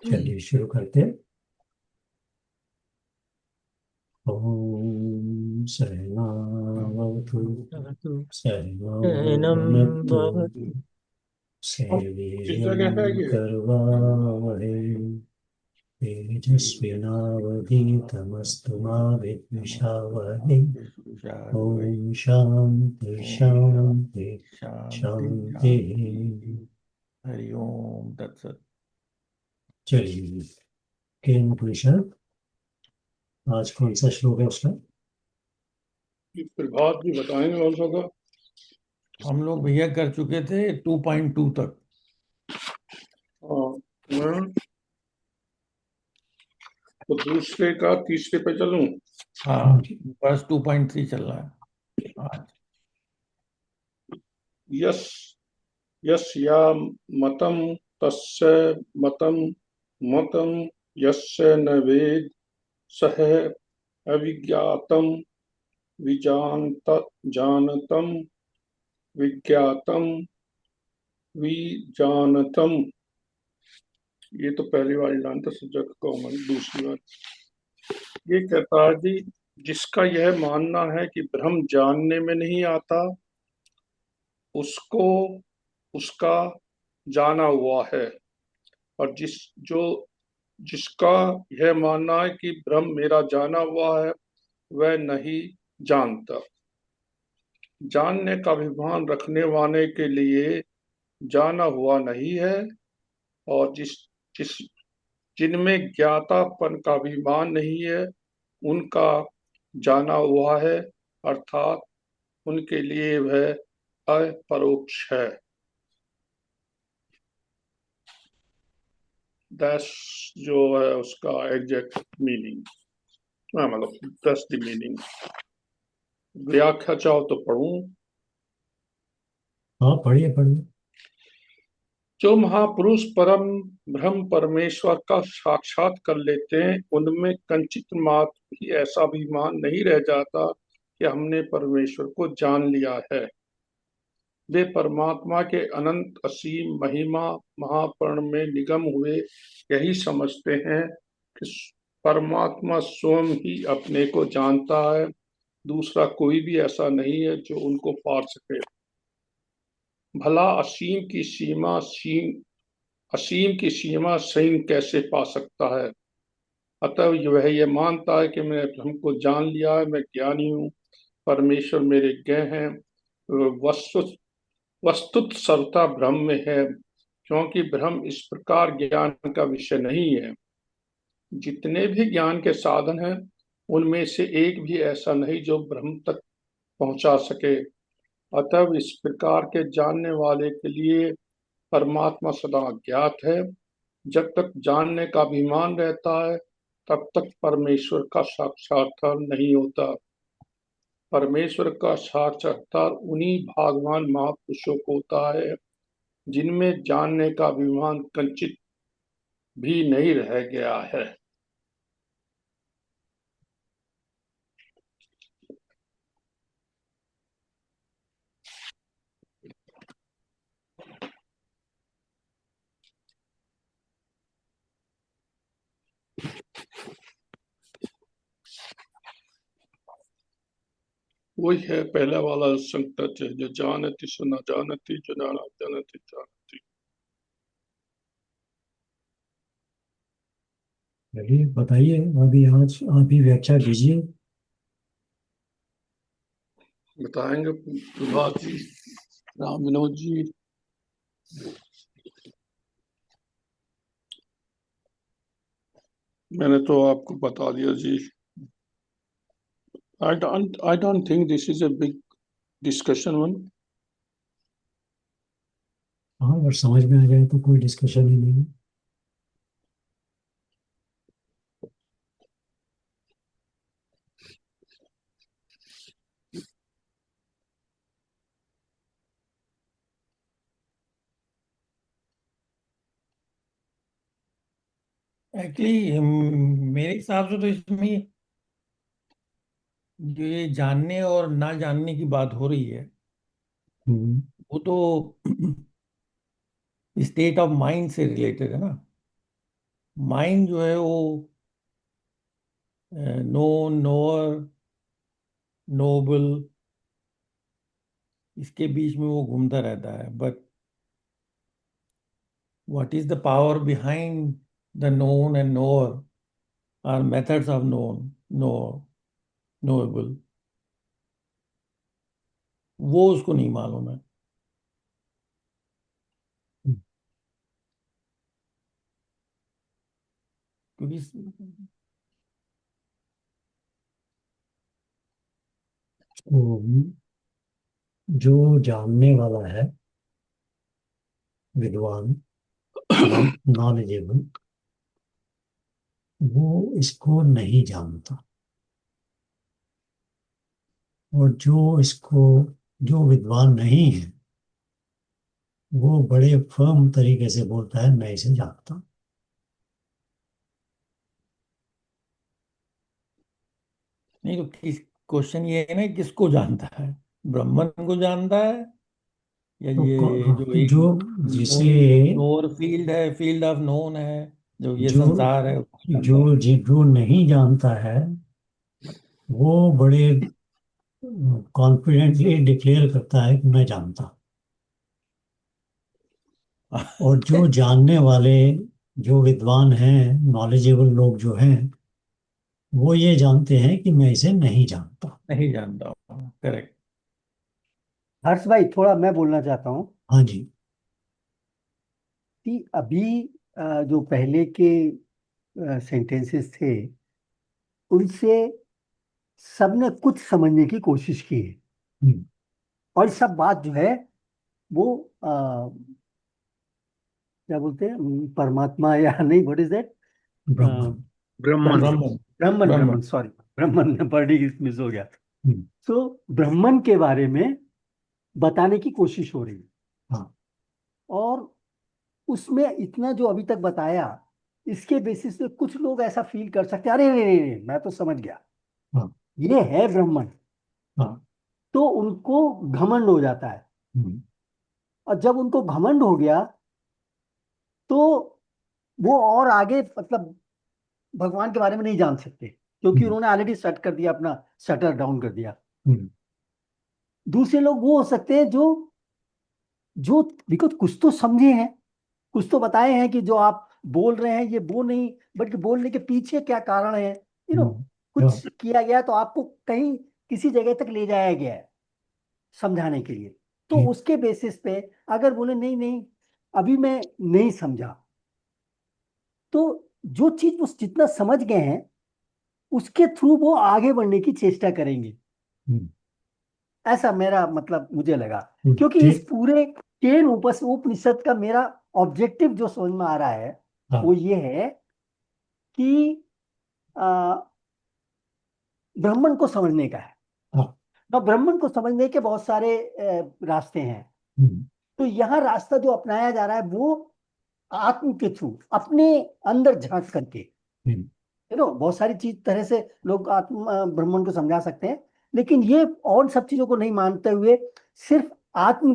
चलिए शुरू करते हैं। ओम सहनावतु सहनौ शयनं भुनक्तु भवतु। सैवीर्यं जगह है ये। कर्वावहै तेजस्विनावधीतमस्तु मा विद्विषावहै। ओम शांति शांति शांति शांति। शांति। हरि ओम तत्सत। चलिए केन पुरुषा, आज कौन सा श्लोक है उसका? प्रभात भी बताएंगे कौन सा था। हम लोग भैया कर चुके थे 2.2 तक। हाँ, मैं तो दूसरे का तीसरे पे चलूं। हाँ, बस 2.3 चल रहा है आज। यस यस्या मतम तस्य मतम मतम यस्य न वेद सह अविज्ञातम विजानत जानतम विज्ञातम विजानतम। ये तो पहली वाली लाइन तो सब्जेक्ट कॉमन। दूसरी बात ये कहता है जी, जिसका यह मानना है कि ब्रह्म जानने में नहीं आता, उसको उसका जाना हुआ है। और जिसका यह मानना है कि ब्रह्म मेरा जाना हुआ है, वह नहीं जानता। जानने का अभिमान रखने वाले के लिए जाना हुआ नहीं है, और जिस जिस जिनमें ज्ञातापन का अभिमान नहीं है, उनका जाना हुआ है, अर्थात उनके लिए वह अपरोक्ष है। दैट्स जो है उसका एग्जैक्ट मीनिंग। मतलब दैट्स द मीनिंग। व्याख्या चाहो तो पढ़ूं। हाँ पढ़िए पढ़िए। जो महापुरुष परम ब्रह्म परमेश्वर का साक्षात कर लेते हैं, उनमें कंचित मात्र भी ऐसा अभिमान नहीं रह जाता कि हमने परमेश्वर को जान लिया है। वे परमात्मा के अनंत असीम महिमा महापर्ण में निगम हुए यही समझते हैं कि परमात्मा स्वयं ही अपने को जानता है। दूसरा कोई भी ऐसा नहीं है जो उनको पार सके। भला असीम की सीमा सीम कैसे पा सकता है। अतः वह यह मानता है कि मैं हमको जान लिया है, मैं ज्ञानी हूँ, परमेश्वर मेरे ज्ञ हैं। वस्तु वस्तुत सर्वथा ब्रह्म में है, क्योंकि ब्रह्म इस प्रकार ज्ञान का विषय नहीं है। जितने भी ज्ञान के साधन हैं, उनमें से एक भी ऐसा नहीं जो ब्रह्म तक पहुंचा सके। अतः इस प्रकार के जानने वाले के लिए परमात्मा सदा ज्ञात है। जब तक जानने का अभिमान रहता है, तब तक परमेश्वर का साक्षात्कार नहीं होता। परमेश्वर का साक्षात्कार उन्हीं भागवान महापुरुषों को होता है जिनमें जानने का अभिमान कंचित भी नहीं रह गया है। वही है पहला वाला संकट है, जो जानती सो न जानती, जो नाना जानती जानती। चलिए बताइए, अभी आज आप ही व्याख्या कीजिए। बताएंगे प्रभात जी, राम विनोद जी। मैंने तो आपको बता दिया जी। I don't think this is a big discussion one. हाँ अगर समझ में आ जाए तो कोई डिस्कशन ही नहीं है। एक्चुअली मेरे हिसाब से तो इसमें जो ये जानने और ना जानने की बात हो रही है, हम्म। वो तो स्टेट ऑफ माइंड से रिलेटेड है ना। माइंड जो है वो नोन, नोअर, नोबल, इसके बीच में वो घूमता रहता है। But what is the power behind the known and knower, are methods of known, no, knowable, वो उसको नहीं मालूम है। क्योंकि तो जो जानने वाला है, विद्वान, नॉलेजेबल, वो इसको नहीं जानता। और जो विद्वान नहीं है, वो बड़े फर्म तरीके से बोलता है मैं इसे जानता। नहीं, तो किस, क्वेश्चन ये है ना, किसको जानता है? ब्राह्मण को जानता है, या तो ये जो एक जो जिसे नोन, नोर फील्ड है, फील्ड ऑफ नोन है, जो ये जो संसार है, उसको जानता है? जो नहीं जानता है, वो बड़े कॉन्फिडेंटली डिक्लेयर करता है कि मैं जानता। और जो जानने वाले, जो विद्वान हैं, नॉलेजेबल लोग जो हैं, वो ये जानते हैं कि मैं इसे नहीं जानता। नहीं जानता हूँ, करेक्ट। हर्ष भाई, थोड़ा मैं बोलना चाहता हूँ हाँ जी। कि अभी जो पहले के सेंटेंसेस थे, उनसे सबने कुछ समझने की कोशिश की है। हम्म, और सब बात जो है वो क्या बोलते हैं, परमात्मा या नहीं, व्हाट इज दैट, ब्रह्मन। ब्रह्मन, ब्राह्मण। ब्रह्मन, ब्राह्मण। ब्रह्मन, सॉरी, ब्रह्मन में वर्डिंग मिस हो गया। हम्म, तो ब्रह्मन के बारे में बताने की कोशिश हो रही है। हाँ और उसमें इतना जो अभी तक बताया, इसके बेसिस पे कुछ लोग ऐसा फील कर सकते हैं, अरे नहीं नहीं नहीं, मैं तो समझ गया, हाँ ये है ब्राह्मण। हाँ। तो उनको घमंड हो जाता है। हम्म, और जब उनको घमंड हो गया, तो वो और आगे मतलब भगवान के बारे में नहीं जान सकते, क्योंकि हम्म, उन्होंने ऑलरेडी सेट कर दिया, अपना शटर डाउन कर दिया। हम्म, दूसरे लोग वो हो सकते हैं जो जो बिकॉज कुछ तो समझे हैं, कुछ तो बताए हैं कि जो आप बोल रहे हैं ये वो नहीं, बल्कि बोलने के पीछे क्या कारण है, हाँ, कुछ किया गया, तो आपको कहीं किसी जगह तक ले जाया गया है समझाने के लिए। तो ठीक। उसके बेसिस पे अगर बोले नहीं नहीं, अभी मैं नहीं समझा, तो जो चीज वो जितना समझ गए हैं, उसके थ्रू वो आगे बढ़ने की चेष्टा करेंगे। हम्म, ऐसा मेरा मतलब मुझे लगा। क्योंकि इस ठीक। पूरे केन उपनिषद का मेरा ऑब्जेक्टिव जो समझ में आ रहा है, वो हाँ ये है कि आ, ब्राह्मण को समझने का है। हाँ। ना, ब्राह्मण को समझने के बहुत सारे रास्ते हैं। हम्म, तो यहाँ रास्ता जो अपनाया जा रहा है, वो आत्म के थ्रू, अपने अंदर झांक करके, हम्म, बहुत सारी चीज तरह से लोग आत्म ब्राह्मण को समझा सकते हैं। लेकिन ये और सब चीजों को नहीं मानते हुए, सिर्फ आत्म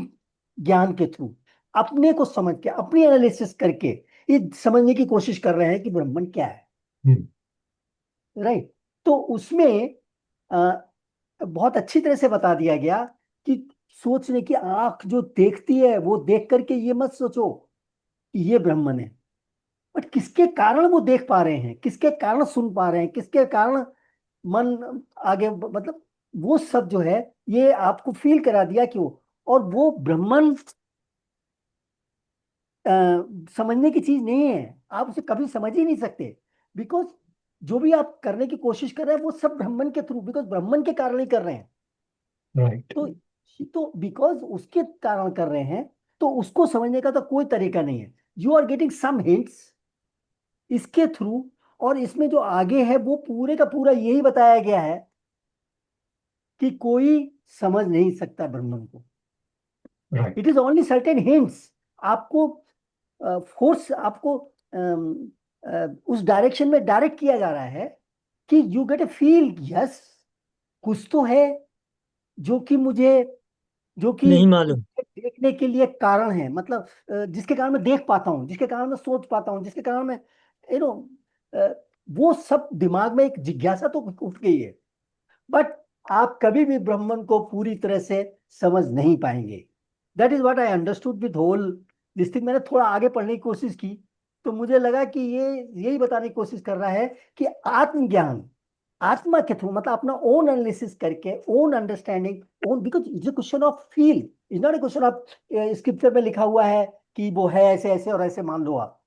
ज्ञान के थ्रू, अपने को समझ के, अपनी एनालिसिस करके ये समझने की कोशिश कर रहे हैं कि ब्राह्मण क्या है। हम्म, राइट। तो उसमें बहुत अच्छी तरह से बता दिया गया कि सोचने की आंख जो देखती है, वो देख करके ये मत सोचो कि ये ब्राह्मण है, बट किसके कारण वो देख पा रहे हैं, किसके कारण सुन पा रहे हैं, किसके कारण मन आगे मतलब वो सब जो है, ये आपको फील करा दिया क्यों। और वो ब्राह्मण समझने की चीज नहीं है, आप उसे कभी समझ ही नहीं सकते। बिकॉज जो भी आप करने की कोशिश कर रहे हैं, वो सब ब्राह्मण के थ्रू, बिकॉज ब्राह्मण के कारण ही कर रहे हैं। राइट। तो बिकॉज उसके कारण कर रहे हैं, तो उसको समझने का तो कोई तरीका नहीं है। You are getting some hints इसके थ्रू। और इसमें जो आगे है, वो पूरे का पूरा यही बताया गया है कि कोई समझ नहीं सकता ब्रह्मन को। Right. It is only certain hints, आपको फोर्स, आपको उस डायरेक्शन में डायरेक्ट किया जा रहा है कि you get A feel, yes, कुछ तो है जो कि मुझे, जो कि नहीं मालूम। देखने के लिए कारण है, मतलब जिसके कारण मैं देख पाता हूँ, जिसके कारण मैं सोच पाता हूँ, जिसके कारण मैं यू नो वो सब दिमाग में एक जिज्ञासा तो उठ गई है, बट आप कभी भी ब्राह्मण को पूरी तरह से समझ नहीं पाएंगे। That is what I understood with whole this thing. मैंने थोड़ा आगे पढ़ने की कोशिश की तो मुझे लगा कि ये यही बताने की कोशिश कर रहा है कि आत्मज्ञान, आत्मा के थ्रू, मतलब अपना ओन एनालिसिस करके, own understanding, own, because it's a question of feel, is not a question of scripture में लिखा हुआ है कि वो है ऐसे ऐसे और ऐसे, मान लो आप,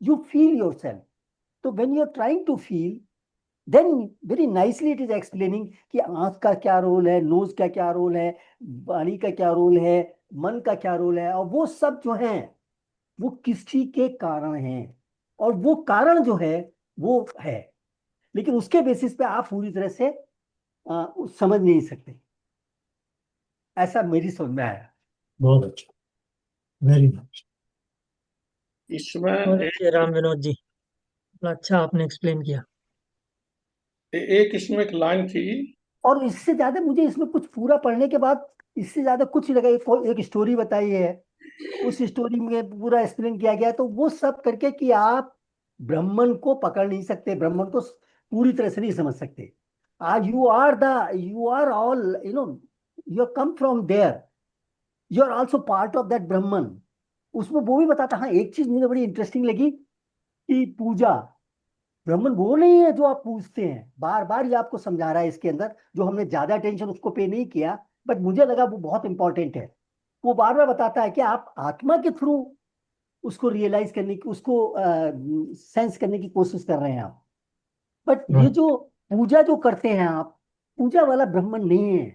यू फील योर सेल्फ। तो when you are trying to feel, then very nicely it is explaining कि आंख का क्या रोल है, नोज का क्या रोल है, वाणी का क्या रोल है, मन का क्या रोल है, और वो सब जो है वो किसी के कारण है, और वो कारण जो है वो है, लेकिन उसके बेसिस पे आप पूरी तरह से समझ नहीं सकते। ऐसा मेरी समझ में आया। बहुत अच्छा, वेरी नाइस। इसमें बहुत अच्छे राम विनोद जी, बड़ा अच्छा आपने एक्सप्लेन किया। एक इसमें एक लाइन थी। और इससे ज्यादा मुझे इसमें कुछ पूरा पढ़ने के बाद इससे ज्यादा कुछ नहीं लगा। एक स्टोरी बताई है, उस स्टोरी में पूरा एक्सप्लेन किया गया है, तो वो सब करके कि आप ब्राह्मण को पकड़ नहीं सकते, ब्राह्मण को पूरी तरह से नहीं समझ सकते। You are all, you are come from there, you are also part of that Brahman. उसमें वो भी बताता, हाँ एक चीज मुझे बड़ी इंटरेस्टिंग लगी कि पूजा, ब्राह्मण वो नहीं है जो आप पूछते हैं, बार बार ये आपको समझा रहा है इसके अंदर, जो हमने ज्यादा अटेंशन उसको पे नहीं किया, बट मुझे लगा वो बहुत इंपॉर्टेंट है। वो बार बार बताता है कि आप आत्मा के थ्रू उसको रियलाइज करने की, उसको सेंस करने की कोशिश कर रहे हैं आप। बट ये जो पूजा जो करते हैं आप, पूजा वाला ब्राह्मण नहीं है।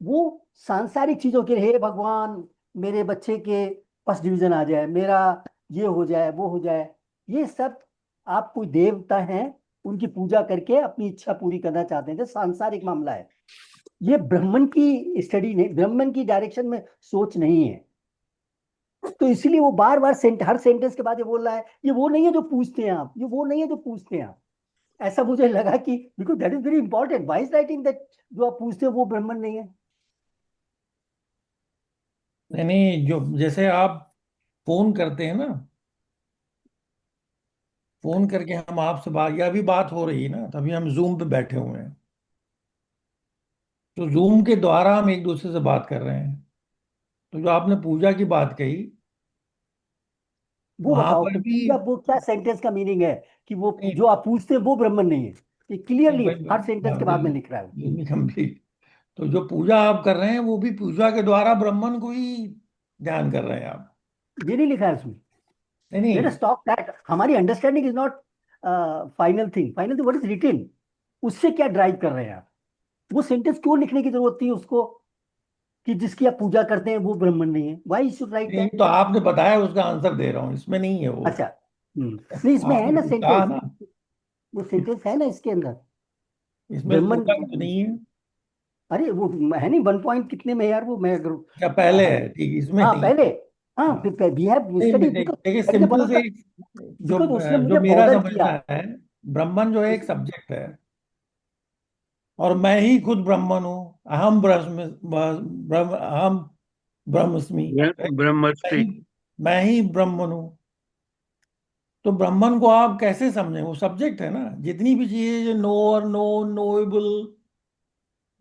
वो सांसारिक चीजों के, हे भगवान मेरे बच्चे के फर्स्ट डिवीजन आ जाए, मेरा ये हो जाए, वो हो जाए, ये सब आप कोई देवता हैं उनकी पूजा करके अपनी इच्छा पूरी करना चाहते हैं, तो सांसारिक मामला है। ये ब्राह्मण की स्टडी नहीं, ब्राह्मण की डायरेक्शन में सोच नहीं है। तो इसीलिए वो बार बार हर सेंटेंस के बाद ये बोल रहा है, ये वो नहीं है जो पूछते हैं आप, ये वो नहीं है जो पूछते हैं आप। ऐसा मुझे लगा कि because that is very important, why is writing that जो आप पूछते हैं वो ब्राह्मण नहीं है। नहीं नहीं, जो जैसे आप फोन करते हैं ना, फोन करके हम आपसे बात, या अभी बात हो रही है ना, तभी हम जूम पे बैठे हुए हैं, तो जूम के द्वारा हम एक दूसरे से बात कर रहे हैं। तो जो आपने पूजा की बात कही, वो वहां बताओ पर कि भी पूजा, वो क्या सेंटेंस का मीनिंग है कि वो नहीं जो आप पूछते हैं वो ब्राह्मण नहीं है। ये नहीं क्लियरली भाई, हर सेंटेंस के बाद में लिख रहा है। कंप्लीट। तो जो पूजा आप कर रहे हैं वो भी पूजा के द्वारा ब्राह्मण को ही ध्यान कर रहे हैं आप। ये नहीं लिखा है उसमें। नहीं लेट नहीं अस टॉक दैट, हमारी understanding is not final thing, final thing what is written, उससे क्या ड्राइव कर रहे हैं आप। वो सेंटेंस क्यों लिखने की जरूरत थी उसको कि जिसकी आप पूजा करते हैं वो ब्राह्मण नहीं है, व्हाई शुड राइट नहीं, दैट। तो आपने बताया, उसका आंसर दे रहा हूँ, इसमें नहीं है वो। अच्छा, नहीं इसमें है आपने ना कुछ कहा सेंटेंस, ना, वो सेंटेंस है ना इसके अंदर, इसमें ब्राह्मण। पूजा तो नहीं है। अरे वो है नहीं, 1 पॉइंट कितने में यार, वो मैं अगर क्या पहले है? ठीक, इसमें हाँ नहीं। पहले, हाँ हाँ, वी हैव नहीं स्टडी, देखिए बिकॉज देखिए, that is one simple of से द, जो बिकॉज उसने मुझे जो मेरा बॉदर किया। समझना है, ब्राह्मण जो है एक सब्जेक्ट है, और मैं ही खुद ब्राह्मण हूँ। अहम अहम ब्रह्मस्मि, मैं ब्रह्मस्पि। ही मैं ही ब्राह्मण हूँ। तो ब्राह्मण को आप कैसे समझें? वो सब्जेक्ट है ना। जितनी भी चीजें जो नोअर, नोन, नोएबल,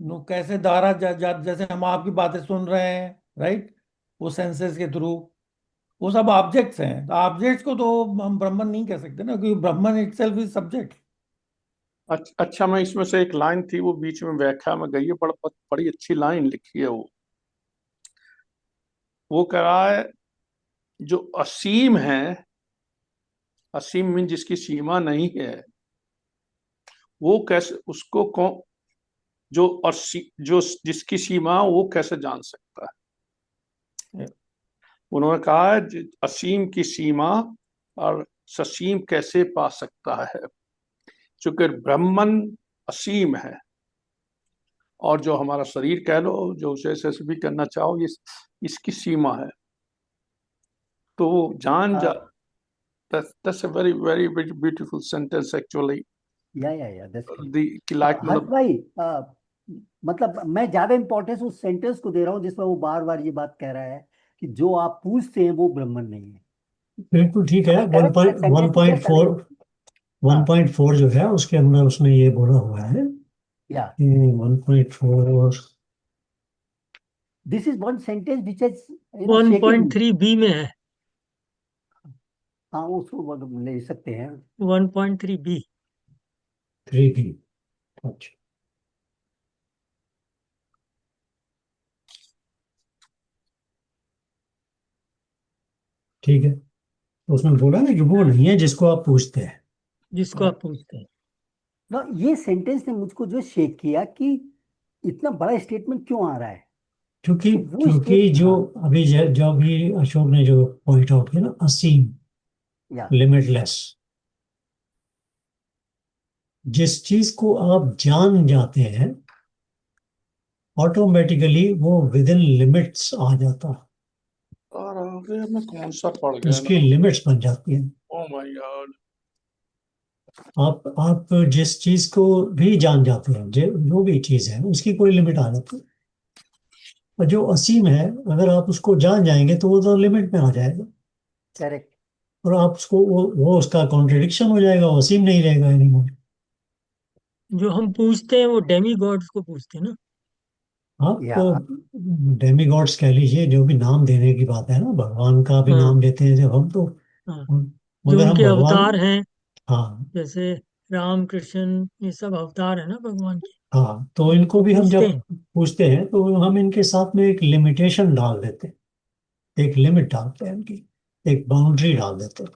नो कैसे धारा जैसे हम आपकी बातें सुन रहे हैं, राइट, वो सेंसेस के थ्रू, वो सब ऑब्जेक्ट्स हैं। तो ऑब्जेक्ट्स को तो हम ब्राह्मण नहीं कह सकते ना, क्योंकि ब्राह्मण इटसेल्फ इज सब्जेक्ट। अच्छा, मैं इसमें से एक लाइन थी, वो बीच में व्याख्या में गई है, बड़ी अच्छी लाइन लिखी है। वो कह रहा है, जो असीम है, असीम मीन जिसकी सीमा नहीं है, वो कैसे उसको कौन, जो जिसकी सीमा वो कैसे जान सकता है। उन्होंने कहा है, असीम की सीमा और ससीम कैसे पा सकता है, चूंकि ब्रह्मन असीम है, और जो हमारा शरीर कह लो, जो जैसे भी करना चाहो, ये इसकी सीमा है। तो वो जान जा, that's a very very beautiful sentence actually। या दैट्स दी कि लाइक हर्ष मतलब भाई, मतलब मैं ज्यादा इंपॉर्टेंस उस सेंटेंस को दे रहा हूँ जिसमें वो बार बार ये बात कह रहा है कि जो आप पूछते हैं वो ब्राह्मण नहीं है। बिल्कुल ठीक है। मैं करेक्ट सेंटेंस में क्या 1.4, 1.4 जो है उसके अंदर उसने ये बोला हुआ है या कि 1.4 this is one sentence which is shaking. 1.3 B में है। हाँ, उसको ले सकते हैं। 1.3 बी। 3B। अच्छा, ठीक है। तो उसने बोला ना कि वो नहीं है जिसको आप पूछते हैं। जिसको आप पूछते हैं। ना, ये सेंटेंस ने मुझको जो शेक किया कि इतना बड़ा स्टेटमेंट क्यों आ रहा है। क्योंकि तो वो क्योंकि स्टेट, जो हाँ, अभी जो अभी अशोक ने जो पॉइंट आउट किया ना, असीम, या लिमिटलेस, जिस चीज को आप जान जाते हैं ऑटोमेटिकली वो विद इन लिमिट्स आ जाता है। और आगे मैं कौन सा पढ़ गया उसकी ना। लिमिट्स बन जाती हैं। Oh my God. आप जिस चीज को भी जान जाते हैं, जो भी चीज है उसकी कोई लिमिट आ जाती है। और जो असीम है, अगर आप उसको जान जाएंगे तो वो तो लिमिट में आ जाएगा। करेक्ट। और आप उसको वो उसका कॉन्ट्रडिक्शन हो जाएगा, वो असीम नहीं रहेगा एनीमोर। जो हम पूछते हैं वो डेमी गॉड्स को पूछते हैं ना। आप या डेमी गॉड्स कह लीजिए, जो भी नाम देने की बात है ना, भगवान का भी हाँ नाम लेते हैं जब हम तो। हाँ। जो मगर हम उनके भगवान, अवतार हैं, हाँ जैसे राम कृष्ण, ये सब अवतार है ना भगवान के। हाँ, तो इनको उनको भी हम पूछते जब हैं। पूछते हैं तो हम इनके साथ में एक लिमिटेशन डाल देते हैं, एक लिमिट डालते हैं इनकी, एक बाउंड्री डाल देते हैं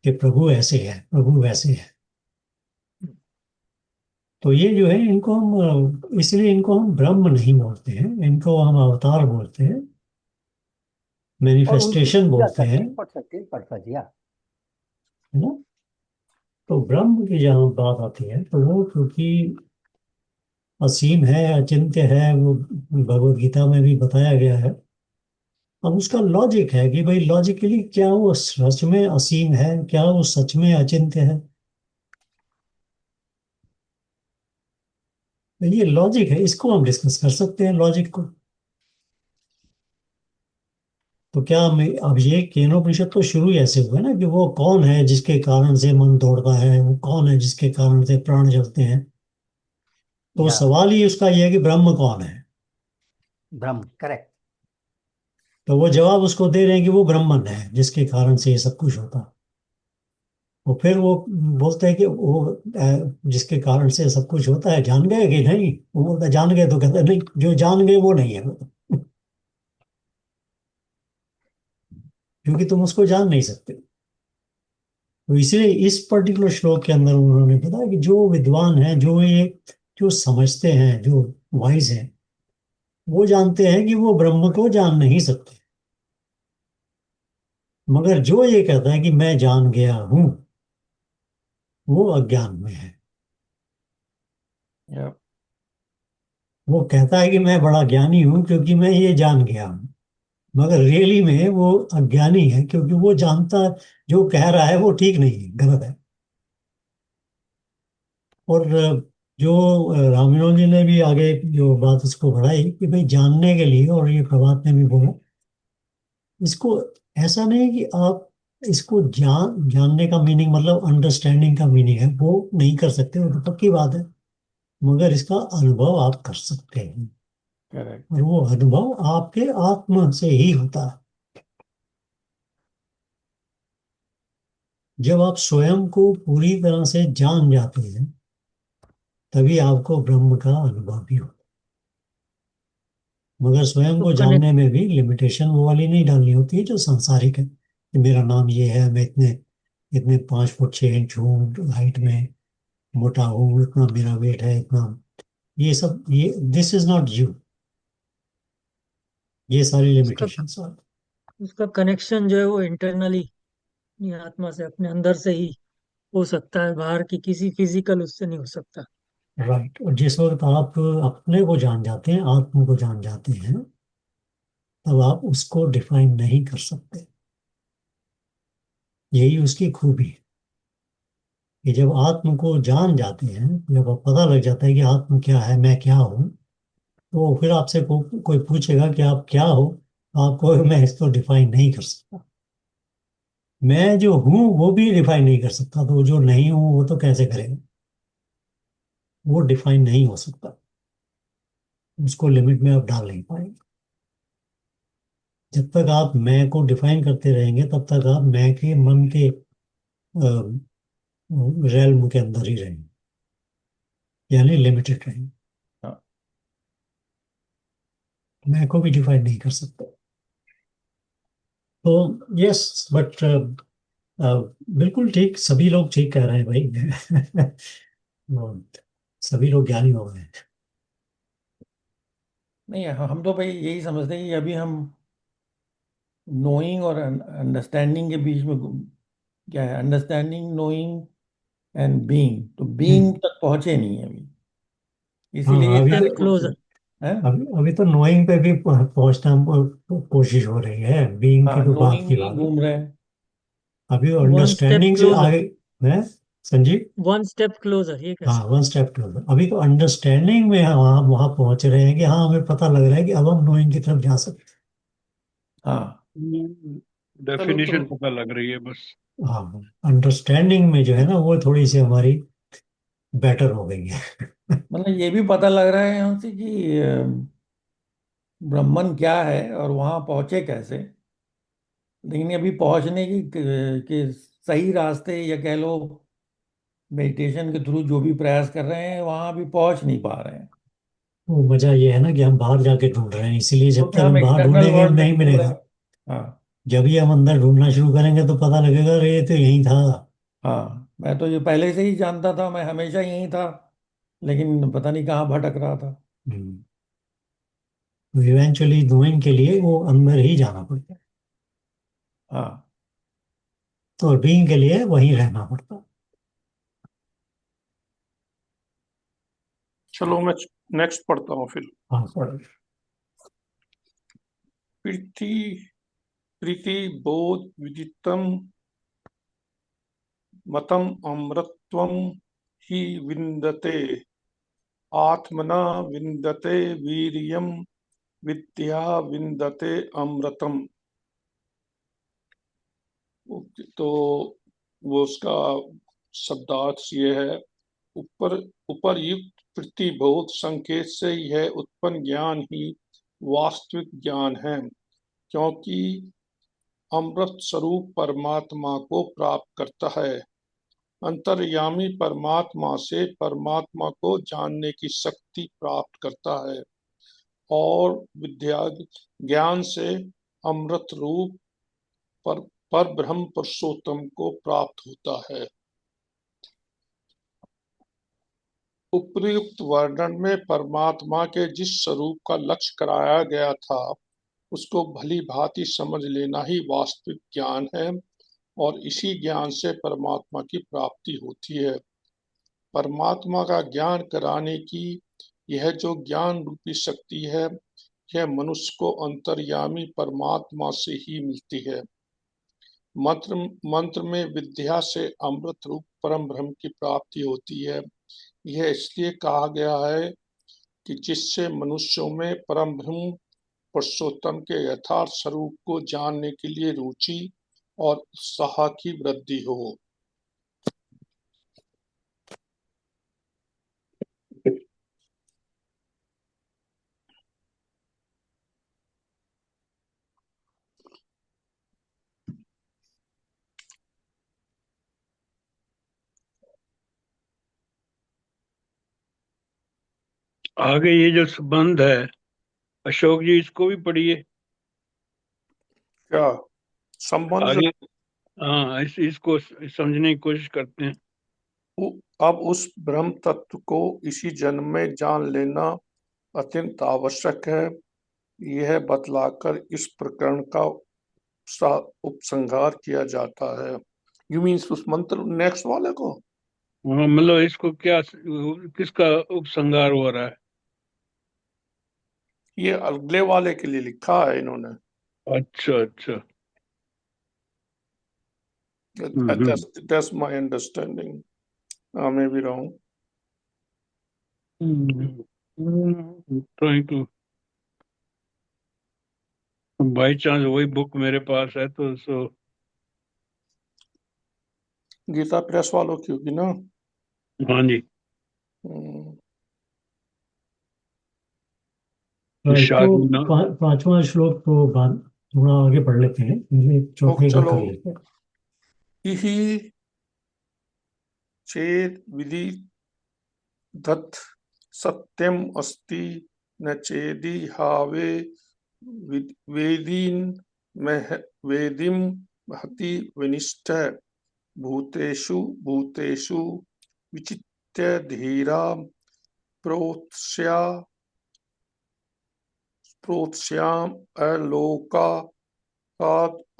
कि प्रभु ऐसे है, प्रभु वैसे है। तो ये जो है, इनको हम इसलिए इनको हम ब्रह्म नहीं बोलते हैं, इनको हम अवतार बोलते हैं, और उनकी मैनिफेस्टेशन पूजा बोलते हैं, करते हैं फॉर सर्टेन पर्पज, या है ना। तो ब्रह्म की जहाँ बात आती है तो वो क्योंकि असीम है, अचिंत्य है, वो भगवत गीता में भी बताया गया है। अब उसका लॉजिक है कि भाई लॉजिकली क्या वो सच में असीम है, क्या वो सच में अचिंत्य है। तो ये लॉजिक है, इसको हम डिस्कस कर सकते हैं लॉजिक को। तो क्या हम अब ये केनोपनिषद तो शुरू ही ऐसे हुआ ना कि वो कौन है जिसके कारण से मन दौड़ता है, वो कौन है जिसके कारण से प्राण जलते हैं। तो या सवाल ही उसका ये है कि ब्रह्म कौन है। ब्रह्म, करेक्ट। तो वो जवाब उसको दे रहे हैं कि वो ब्रह्मन है जिसके कारण से ये सब कुछ होता है। और फिर वो बोलते हैं कि वो जिसके कारण से सब कुछ होता है जान गए कि नहीं। वो बोलता है जान गए, तो कहते हैं नहीं, जो जान गए वो नहीं है। क्योंकि तुम उसको जान नहीं सकते। तो इसलिए इस पर्टिकुलर श्लोक के अंदर उन्होंने बताया कि जो विद्वान है, जो समझते हैं, जो वाइज हैं, वो जानते हैं कि वो ब्रह्म को जान नहीं सकते। मगर जो ये कहता है कि मैं जान गया हूं, वो अज्ञान में है। या वो कहता है कि मैं बड़ा ज्ञानी हूं क्योंकि मैं ये जान गया हूं, मगर रियली में वो अज्ञानी है क्योंकि वो जानता, जो कह रहा है वो ठीक नहीं है, गलत है। और जो रामानुज जी ने भी आगे जो बात इसको बढ़ाई कि भाई जानने के लिए, और ये प्रभात ने भी बोला, इसको ऐसा नहीं कि आप इसको जानने का मीनिंग मतलब अंडरस्टैंडिंग का मीनिंग है, वो नहीं कर सकते, वो तो पक्की बात है। मगर इसका अनुभव आप कर सकते हैं। करेक्ट। और वो अनुभव आपके आत्मा से ही होता है। जब आप स्वयं को पूरी तरह से जान जाते हैं तभी आपको ब्रह्म का अनुभव भी होता है। मगर स्वयं तो को कनेक्ट जानने में भी लिमिटेशन वो वाली नहीं डालनी होती है जो सांसारिक है कि मेरा नाम ये है, मैं इतने इतने 5 फुट 6 इंच हूँ हाइट में, मोटा हूँ, इतना मेरा वेट है, इतना, ये सब, ये दिस इज नॉट यू। ये सारी उसका लिमिटेशंस are। उसका कनेक्शन जो है वो इंटरनली अपनी आत्मा से, अपने अंदर से ही हो सकता है, बाहर की किसी फिजिकल उससे नहीं हो सकता। राइट। और जिस वक्त आप अपने को जान जाते हैं, आत्म को जान जाते हैं, तब आप उसको डिफाइन नहीं कर सकते। यही उसकी खूबी है कि जब आत्म को जान जाते हैं, जब आप पता लग जाता है कि आत्म क्या है, मैं क्या हूँ, तो फिर आपसे कोई पूछेगा कि आप क्या हो, आप कहोगे मैं इसको डिफाइन नहीं कर सकता। मैं जो हूं वो भी डिफाइन नहीं कर सकता, तो जो नहीं हूं वो तो कैसे करेगा? वो डिफाइन नहीं हो सकता, उसको लिमिट में आप डाल नहीं पाएंगे। जब तक आप मैं को डिफाइन करते रहेंगे तब तक आप मैं के मन के रेल्म के अंदर ही रहेंगे, यानी लिमिटेड रहेंगे। हाँ, मैं को भी डिफाइन नहीं कर सकता। तो यस, बट बिल्कुल ठीक, सभी लोग ठीक कह रहे हैं भाई। वो, सभी लोग ज्ञानी हो गए हैं। नहीं हम तो भाई यही समझते हैं कि अभी हम नोइंग और अंडरस्टैंडिंग के बीच में क्या है, अंडरस्टैंडिंग, नोइंग एंड बीइंग, तो बीइंग हम्म। तक पहुंचे नहीं है अभी, हाँ, इसीलिए अभी स्टेप तो क्लोजर। है। अभी तो नोइंग पे भी पहुंचना कोशिश हो रही है, बीइंग की हाँ, तो बात नोइंग की ही बात है। घूम रहे हैं। अभी वन स्टेप अंडरस्टैंडिंग से क्लोजर। आगे है, संजीव। वन स्टेप क्लोजर, ये कह हाँ, सकते वन स्टेप टू, अभी तो अंडरस्टैंडिंग में हम वहाँ वहाँ पहुंच रहे हैं कि हाँ, हमें पता लग रहा है कि अब हम नोइंग की तरफ जा सकते हाँ, चलो तो डेफिनेशन पता लग रही है बस। हैं। हाँ, अंडरस्टैंडिंग में जो है ना वो थोड़ी सी हमारी बेटर हो गई है। मतलब ये भी पता लग रहा है यहाँ से कि ब्राह्मण क्या है और वहां पहुंचे कैसे। लेकिन अभी पहुंचने की सही रास्ते, या कह लो मेडिटेशन के थ्रू जो भी प्रयास कर रहे हैं, वहां अभी पहुंच नहीं पा रहे हैं, वो मजा ये है ना कि हम बाहर जाके ढूंढ रहे हैं, इसीलिए जब क्योंकि तक हम हम बाहर एक्सटर्नल ढूंढेंगे वर्ल्ड में नहीं घूम रहे मिलेगा। हैं। हाँ। जब ही हम अंदर ढूंढना शुरू करेंगे तो पता लगेगा अरे ये तो यही था। हाँ, मैं तो ये पहले से ही जानता था, मैं हमेशा यहीं था, लेकिन पता नहीं कहाँ भटक रहा था। इवेंचुअली नोइंग के लिए वो अंदर ही जाना पड़ता है, हाँ। तो बीइंग के लिए वहीं रहना पड़ता है। चलो मैं नेक्स्ट पढ़ता हूँ फिर। हाँ, पढ़ो। प्रीति प्रीति बोध विदितम मतम अमृतत्वम ही विन्दते आत्मना विन्दते वीर्यम विद्या विन्दते अमृतम। तो वो उसका शब्दार्थ ये है, ऊपर उपर्युक्त प्रतिबोध संकेत से यह उत्पन्न ज्ञान ही वास्तविक ज्ञान है, क्योंकि अमृत स्वरूप परमात्मा को प्राप्त करता है। अंतर्यामी परमात्मा से परमात्मा को जानने की शक्ति प्राप्त करता है, और विद्या ज्ञान से अमृत रूप पर ब्रह्म पुरुषोत्तम को प्राप्त होता है। उपर्युक्त वर्णन में परमात्मा के जिस स्वरूप का लक्ष्य कराया गया था उसको भली भांति समझ लेना ही वास्तविक ज्ञान है, और इसी ज्ञान से परमात्मा की प्राप्ति होती है। परमात्मा का ज्ञान कराने की यह जो ज्ञान रूपी शक्ति है, यह मनुष्य को अंतर्यामी परमात्मा से ही मिलती है। मंत्र मंत्र में विद्या से अमृत रूप परम ब्रह्म की प्राप्ति होती है। यह इसलिए कहा गया है कि जिससे मनुष्यों में परम ब्रह्म पुरुषोत्तम के यथार्थ स्वरूप को जानने के लिए रुचि और उत्साह की वृद्धि हो। आगे ये जो संबंध है, अशोक जी इसको भी पढ़िए क्या संबंध जो आगे। हाँ, इसको समझने की कोशिश करते हैं। अब उस ब्रह्म तत्व को इसी जन्म में जान लेना अत्यंत आवश्यक है, यह बतलाकर इस प्रकरण का उपसंहार किया जाता है। यू मीन्स उस मंत्र नेक्स्ट वाले को। हाँ, मतलब इसको क्या, किसका उपसंहार हो रहा है? ये अगले वाले के लिए लिखा है इन्होंने। अच्छा अच्छा। Hmm That's my understanding. I may be wrong. Trying to, by chance वही बुक मेरे पास है तो सो गीता प्रेस वालों की होगी ना। हाँ जी। हम्म, राइट, तो शार्दुल पांचवा श्लोक तो बाद थोड़ा आगे पढ़ लेते हैं, पहले चौथे का चलो। कर लेते हैं। इहि चेद विधि दत्त सत्यम अस्ति न चेदि हावे वेदीन वेदिम हति विनिष्ठ भूतेषु भूतेषु विचित्य धीरा प्रोत्स्या प्रोत्स्याम अलोका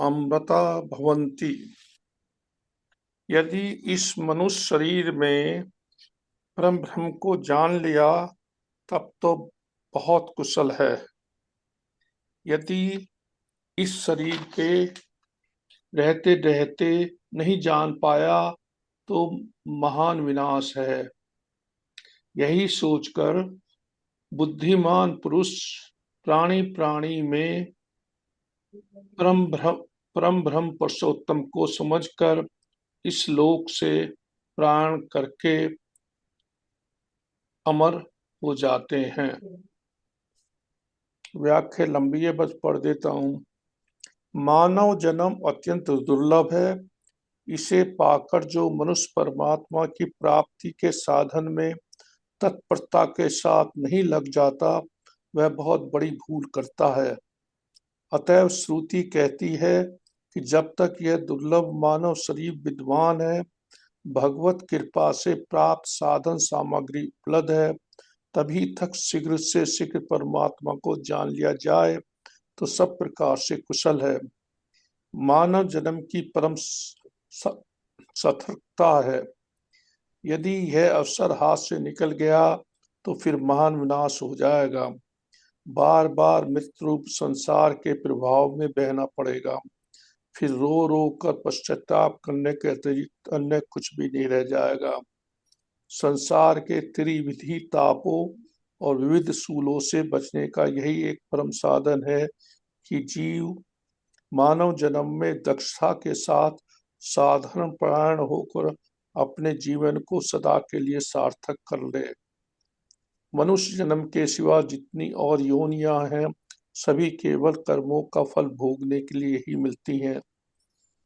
अमृता भवन्ति। यदि इस मनुष्य शरीर में परम ब्रह्म को जान लिया तब तो बहुत कुशल है। यदि इस शरीर पे रहते रहते नहीं जान पाया तो महान विनाश है। यही सोचकर बुद्धिमान पुरुष प्राणी प्राणी में परम ब्रह्म पुरुषोत्तम को समझकर इस लोक से प्राण करके अमर हो जाते हैं। व्याख्या लंबी है, बस पढ़ देता हूँ। मानव जन्म अत्यंत दुर्लभ है। इसे पाकर जो मनुष्य परमात्मा की प्राप्ति के साधन में तत्परता के साथ नहीं लग जाता वह बहुत बड़ी भूल करता है। अतएव श्रुति कहती है कि जब तक यह दुर्लभ मानव शरीर विद्वान है, भगवत कृपा से प्राप्त साधन सामग्री उपलब्ध है, तभी तक शीघ्र से शीघ्र परमात्मा को जान लिया जाए तो सब प्रकार से कुशल है। मानव जन्म की परम सार्थकता है। यदि यह अवसर हाथ से निकल गया तो फिर महान विनाश हो जाएगा। बार बार मृत्यु रूप संसार के प्रभाव में बहना पड़ेगा। फिर रो रो कर पश्चाताप करने के अतिरिक्त अन्य कुछ भी नहीं रह जाएगा। संसार के त्रिविधि तापों और विविध सूलों से बचने का यही एक परम साधन है कि जीव मानव जन्म में दक्षता के साथ साधारण परायण होकर अपने जीवन को सदा के लिए सार्थक कर ले। मनुष्य जन्म के सिवा जितनी और योनियां हैं सभी केवल कर्मों का फल भोगने के लिए ही मिलती हैं।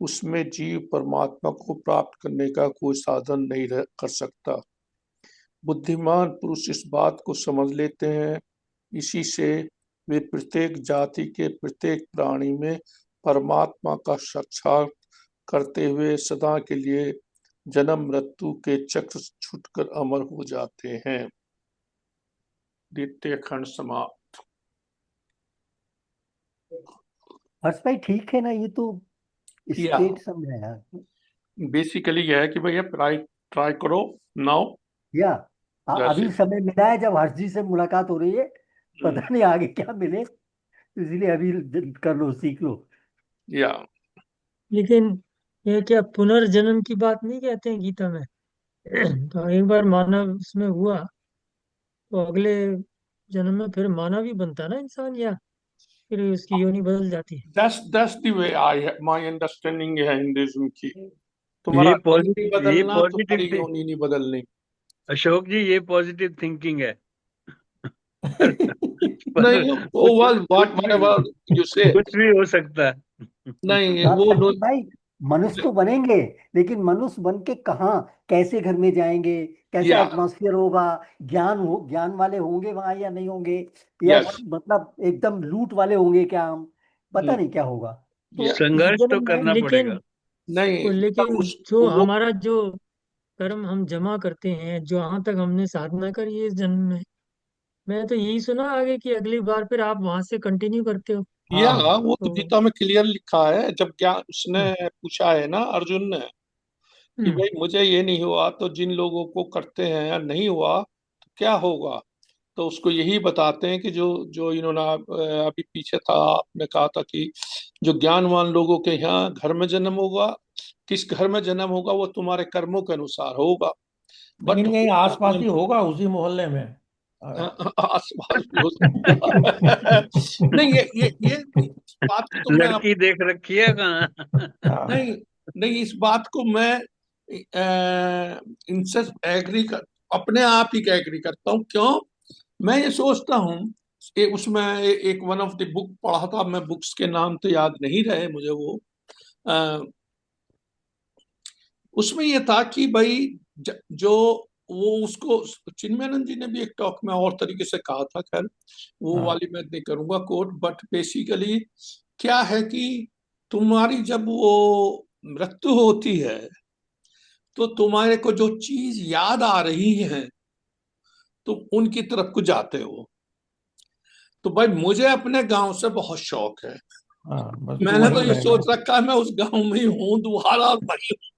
उसमें जीव परमात्मा को प्राप्त करने का कोई साधन नहीं कर सकता। बुद्धिमान पुरुष इस बात को समझ लेते हैं। इसी से वे प्रत्येक जाति के प्रत्येक प्राणी में परमात्मा का साक्षात करते हुए सदा के लिए जन्म मृत्यु के चक्र छूटकर अमर हो जाते हैं। द्वितीय खंड समाप्त। हर्ष भाई ठीक है ना, ये तो या स्ट्रेट समझाया। बेसिकली यह है कि भैया ट्राई ट्राई करो नाउ। या जैसे अभी समय मिला है जब हर्ष जी से मुलाकात हो रही है, पता नहीं आगे क्या मिले, तो इसलिए अभी कर लो, सीख लो। या लेकिन ये क्या पुनर्जन्म की बात नहीं कहते हैं गीता में? तो एक बार मानव उसमें हुआ तो अगले जन्म में फिर मानव ही बनता ना इंसान, या फिर उसकी योनि बदल जाती है? that's the way I my understanding है हिंदुइज्म की। ये तुम्हारा धर्म नहीं पॉजिटिव बदलना, तुम्हारी योनि नहीं बदलनी। अशोक जी, ये पॉजिटिव थिंकिंग है। नहीं, वो whatever you say। कुछ भी हो सकता है। नहीं बात वो सच्ची भाई, मनुष्य तो बनेंगे, लेकिन मनुष्य बन के कहाँ, कैसे घर में जाएंगे, कैसा या एटमॉस्फेयर होगा, ज्ञान वाले होंगे वहां या नहीं होंगे, या यस मतलब एकदम लूट वाले होंगे क्या हम, पता नहीं क्या होगा। या तो इस संघर्ष तो जन्म में करना लेकिन पड़ेगा। नहीं तब लेकिन उस जो वो हमारा जो कर्म हम जमा करते हैं, जो यहाँ तक हमने साधना करी है इस जन्म में, मैं तो यही सुना आगे कि अगली बार फिर आप वहां से कंटिन्यू करते हो। या हाँ वो तो तो गीता में क्लियर लिखा है। जब क्या उसने हम्म पूछा है ना अर्जुन ने कि हम्म, भाई मुझे ये नहीं हुआ तो जिन लोगों को करते हैं या नहीं हुआ तो क्या होगा। तो उसको यही बताते हैं कि जो जो इन्होंने अभी पीछे था आपने कहा था कि जो ज्ञानवान लोगों के यहाँ घर में जन्म होगा, किस घर में जन्म होगा वो तुम्हारे कर्मों के अनुसार होगा। बट लेकिन कहीं आसपास ही होगा, उसी मोहल्ले में। आसपास भी हो सकता है। नहीं ये इस बात को तो मैं लड़की देख रखी है कहाँ? हाँ। नहीं नहीं इस बात को मैं इनसे एग्री कर, अपने आप ही एग्री करता हूँ। क्यों? मैं ये सोचता हूँ, उसमें एक वन ऑफ द बुक पढ़ा था मैं, बुक्स के नाम तो याद नहीं रहे मुझे वो। अ, उसमें ये था कि भाई जो वो उसको चिन्मयानंद जी ने भी एक टॉक में और तरीके से कहा था, खैर वो हाँ वाली मैं नहीं करूंगा कोट, बट बेसिकली क्या है कि तुम्हारी जब वो मृत्यु होती है तो तुम्हारे को जो चीज याद आ रही है तुम उनकी तरफ को जाते हो। तो भाई मुझे अपने गांव से बहुत शौक है। हाँ, बस तू मैंने तो वहीं ये रहेगा। सोच रखा है मैं उस गांव में ही हूँ दोबारा, और वही हूँ।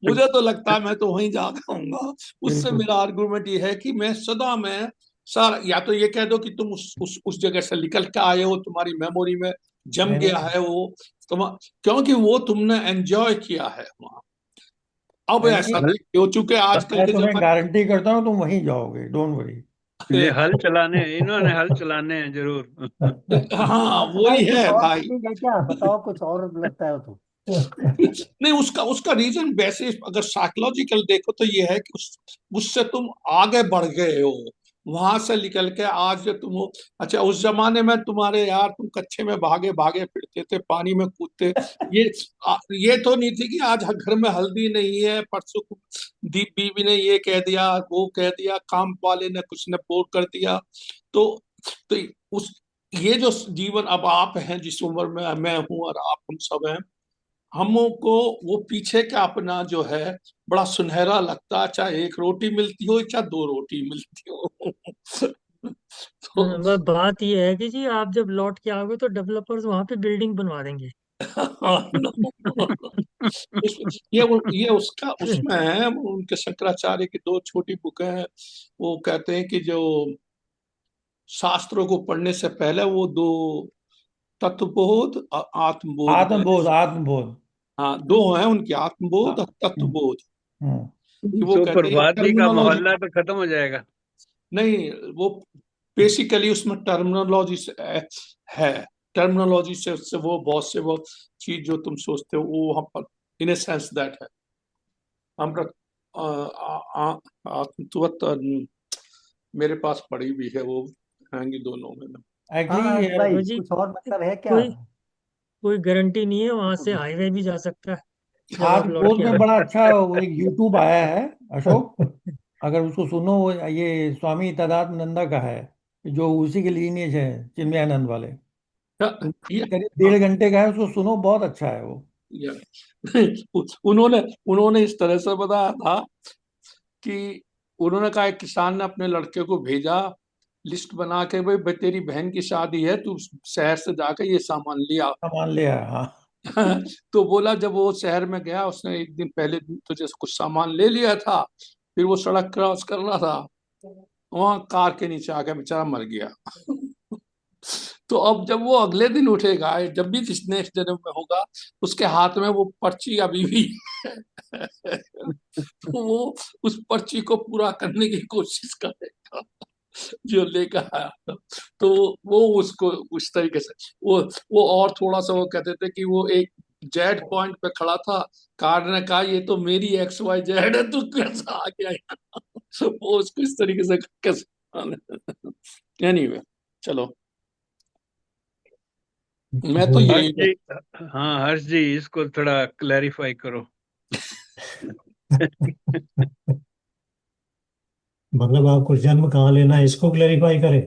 मुझे तो लगता है मैं तो वहीं जा आऊंगा। उससे बिल्कुल। मेरा आर्गुमेंट ये है कि मैं सदा में सारा, या तो ये कह दो कि तुम उस जगह से निकल के आए हो, तुम्हारी मेमोरी में जम नहीं गया नहीं, है वो तुम, क्योंकि वो तुमने एंजॉय किया है वहां। अब नहीं ऐसा नहीं, हल नहीं हो चुके आजकल मैं के तुम्हें जमाने। गारंटी करता हूँ तुम वहीं जाओगे, डोंट वरी। ये हल चलाने, इन्होंने हल चलाने हैं जरूर। हाँ भाई वही कुछ है और भाई। तकनीक है क्या, बताओ कुछ और लगता है तो। नहीं, उसका उसका रीजन वैसे अगर साइकोलॉजिकल देखो तो ये है कि उससे तुम आगे बढ़ गए हो, वहां से निकल के आज जो तुम हो। अच्छा, उस जमाने में तुम्हारे यार तुम कच्चे में भागे भागे फिरते थे, पानी में कूदते। ये ये तो नहीं थी कि आज घर में हल्दी नहीं है, परसों को दीप बीवी ने ये कह दिया वो कह दिया, काम वाले ने कुछ ने बोर कर दिया। तो तो उस ये जो जीवन अब आप हैं, जिस उम्र में मैं हूं और आप हम सब हैं, हमको वो पीछे का अपना जो है बड़ा सुनहरा लगता है, चाहे एक रोटी मिलती हो चाहे दो रोटी मिलती हो। तो बस बात ये है कि जी आप जब लौट के आओगे तो डेवलपर्स वहां पे बिल्डिंग बनवा देंगे। हाँ, ये उसका उसमें है, उनके शंकराचार्य की दो छोटी बुकें हैं। वो कहते हैं कि जो शास्त्रों को पढ़ने से पहले वो दो, तत्वबोध और आत्मबोध में, आत्मबोध, आत्मबोध। हाँ दो हैं उनकी, हाँ, आत्मबोध और हम्म, तत्वबोध। हम्म। वो तो कहते हैं प्रभात जी का टर्मिनोलॉजी, मोहल्ला तो खत्म हो जाएगा। नहीं वो बेसिकली उसमें टर्मिनोलॉजी से है, टर्मिनोलॉजी से वो बहुत से वो चीज जो तुम सोचते हो वो वहां पर इन ए सेंस दैट है। हम आत्मतत्व मेरे पास पड़ी भी है वो, हैंगी दोनों में। हाँ एक्चुअली हर्ष भाई, तो जी कुछ और मतलब है क्या। कोई कोई गारंटी नहीं है, वहां से हाईवे भी जा सकता है जब आप लौट आत्मबोध के में आए। बड़ा अच्छा वो एक यूट्यूब आया है, अशोक, अगर उसको सुनो, ये स्वामी तदात्मनंदा का है, जो उसी के लीनियज है, चिन्मयानंद वाले। ये करीब 1.5 घंटे का है, उसको सुनो, बहुत अच्छा है वो। ये उन्होंने उन्होंने इस तरह से बताया था कि उन्होंने कहा एक किसान ने अपने लड़के को भेजा लिस्ट बना के, भाई भाई तेरी बहन की शादी है, तू शहर से जाकर ये सामान लिया। सामान लिया, हाँ। तो बोला जब वो शहर में गया, उसने एक दिन पहले तो जैसे कुछ सामान ले लिया था, फिर वो सड़क क्रॉस करना था, वहां कार के नीचे आके बेचारा मर गया। तो अब जब वो अगले दिन उठेगा, जब भी जिस नेक्स्ट जन्म में होगा, उसके हाथ में वो पर्ची अभी भी है। तो वो उस पर्ची को पूरा करने की कोशिश करेगा जो लेकर आया था। तो वो उसको उस तरीके से वो और थोड़ा सा वो कहते थे कि वो एक जेड पॉइंट पे खड़ा था, कार ने कहा ये तो मेरी एक्स वाई जेड है, तू कैसा आ गया यहाँ? वो उसको इस तरीके से कैसे, एनीवे चलो, मैं तो वो हर्ष यही जी, हाँ हर्ष जी, इसको थोड़ा क्लैरिफाई करो। मतलब आपको जन्म कहाँ लेना है इसको क्लेरिफाई करें।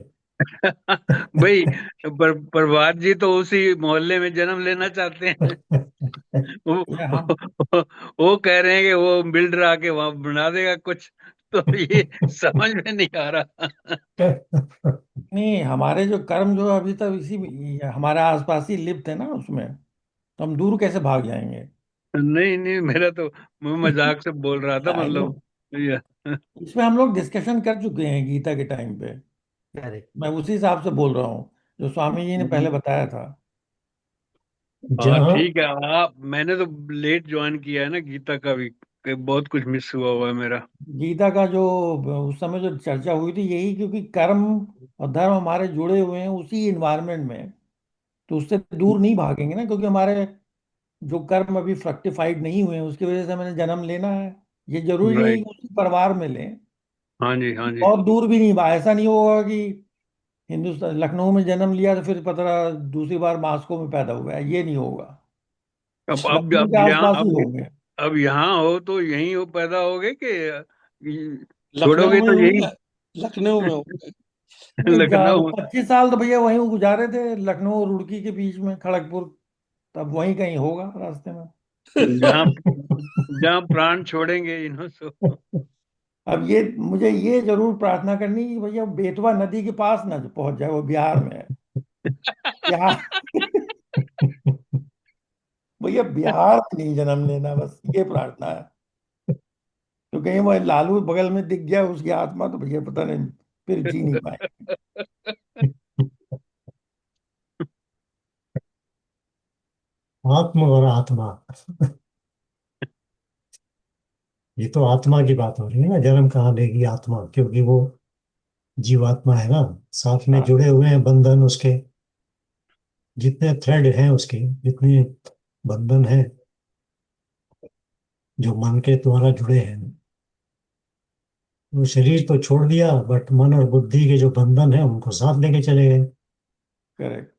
भाई, प्रभात जी तो उसी मोहल्ले में जन्म लेना चाहते हैं। वो या हम, वो कह रहे हैं कि वो बिल्डर आके वहां बना देगा कुछ। तो ये समझ में नहीं आ रहा। नहीं, हमारे जो कर्म जो अभी तक इसी हमारे आसपास ही लिप्त है ना उसमें, तो हम दूर कैसे भाग जाएंगे। नहीं नहीं, मेरा तो मैं मजाक से बोल रहा था, आई नो, मतलब ये। इसमें हम लोग डिस्कशन कर चुके हैं गीता के टाइम पे। करेक्ट। मैं उसी हिसाब से बोल रहा हूँ जो स्वामी जी ने पहले बताया था। हाँ जहाँ ठीक है। आप, मैंने तो लेट ज्वाइन किया है ना गीता का भी, कि बहुत कुछ मिस हुआ हुआ है मेरा। गीता का जो उस समय जो चर्चा हुई थी, यही क्योंकि कर्म और धर्म हमारे जुड़े हुए हैं उसी इन्वायरमेंट में, तो उससे दूर नहीं भागेंगे ना, क्योंकि हमारे जो कर्म अभी फ्रक्टिफाइड नहीं हुए हैं उसकी वजह से मैंने जन्म लेना है। ये जरूरी नहीं राइट। कि उसी परिवार में लें। हाँ जी, हाँ जी। बहुत दूर भी नहीं बा, ऐसा नहीं होगा कि हिंदुस्तान लखनऊ में जन्म लिया तो फिर पता दूसरी बार मास्को में पैदा हुआ है, ये नहीं होगा। अब अब लखनऊ अब के यहाँ आसपास ही होंगे। अब यहाँ हो तो यहीं हो पैदा होगे कि लखनऊ छोड़ोगे में तो हूँ यहीं? मैं, लखनऊ में हूँ। नहीं, लखनऊ। 25 साल तो भैया वहीं गुजारे थे, लखनऊ और रुड़की के बीच में, खड़गपुर। तब वहीं कहीं होगा रास्ते में। जहाँ जहाँ प्राण छोड़ेंगे इन्हों सो। अब ये मुझे ये जरूर प्रार्थना करनी कि भैया बेतवा नदी के पास ना पहुंच जाए, वो बिहार में है। बिहार भैया बिहार में नहीं जन्म लेना, बस ये प्रार्थना है। तो कहीं वो लालू बगल में दिख गया उसकी आत्मा तो भैया पता नहीं फिर जी नहीं पाए। आत्मा और आत्मा, ये तो आत्मा की बात हो रही है ना, जन्म कहाँ लेगी आत्मा, क्योंकि वो जीवात्मा है ना, साथ में हाँ, जुड़े हुए हैं बंधन उसके, जितने थ्रेड हैं उसके, जितने बंधन हैं जो मन के द्वारा जुड़े हैं। वो शरीर तो छोड़ दिया, बट मन और बुद्धि के जो बंधन है उनको साथ लेके चले गए। करेक्ट।